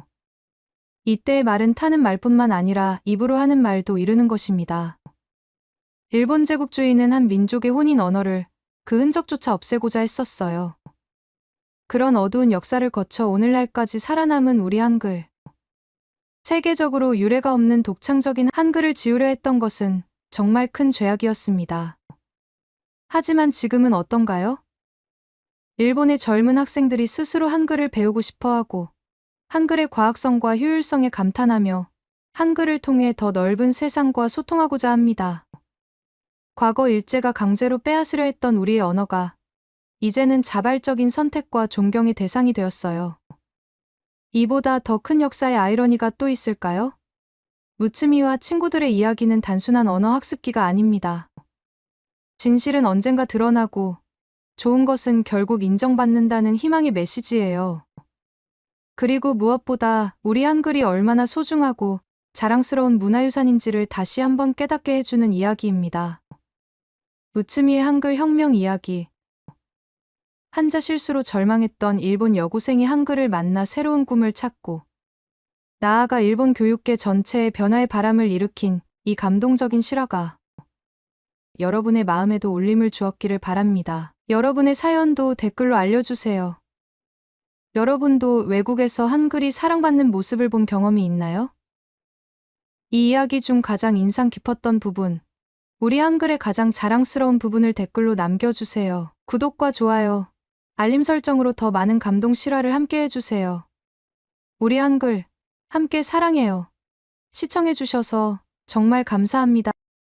이때의 말은 타는 말뿐만 아니라 입으로 하는 말도 이르는 것입니다. 일본 제국주의는 한 민족의 혼인 언어를 그 흔적조차 없애고자 했었어요. 그런 어두운 역사를 거쳐 오늘날까지 살아남은 우리 한글. 세계적으로 유례가 없는 독창적인 한글을 지우려 했던 것은 정말 큰 죄악이었습니다. 하지만 지금은 어떤가요? 일본의 젊은 학생들이 스스로 한글을 배우고 싶어하고 한글의 과학성과 효율성에 감탄하며 한글을 통해 더 넓은 세상과 소통하고자 합니다. 과거 일제가 강제로 빼앗으려 했던 우리의 언어가 이제는 자발적인 선택과 존경의 대상이 되었어요. 이보다 더 큰 역사의 아이러니가 또 있을까요? 무츠미와 친구들의 이야기는 단순한 언어 학습기가 아닙니다. 진실은 언젠가 드러나고 좋은 것은 결국 인정받는다는 희망의 메시지예요. 그리고 무엇보다 우리 한글이 얼마나 소중하고 자랑스러운 문화유산인지를 다시 한번 깨닫게 해주는 이야기입니다. 무츠미의 한글 혁명 이야기. 한자 실수로 절망했던 일본 여고생이 한글을 만나 새로운 꿈을 찾고 나아가 일본 교육계 전체의 변화의 바람을 일으킨 이 감동적인 실화가 여러분의 마음에도 울림을 주었기를 바랍니다. 여러분의 사연도 댓글로 알려주세요. 여러분도 외국에서 한글이 사랑받는 모습을 본 경험이 있나요? 이 이야기 중 가장 인상 깊었던 부분, 우리 한글의 가장 자랑스러운 부분을 댓글로 남겨주세요. 구독과 좋아요, 알림 설정으로 더 많은 감동 실화를 함께 해주세요. 우리 한글, 함께 사랑해요. 시청해주셔서 정말 감사합니다.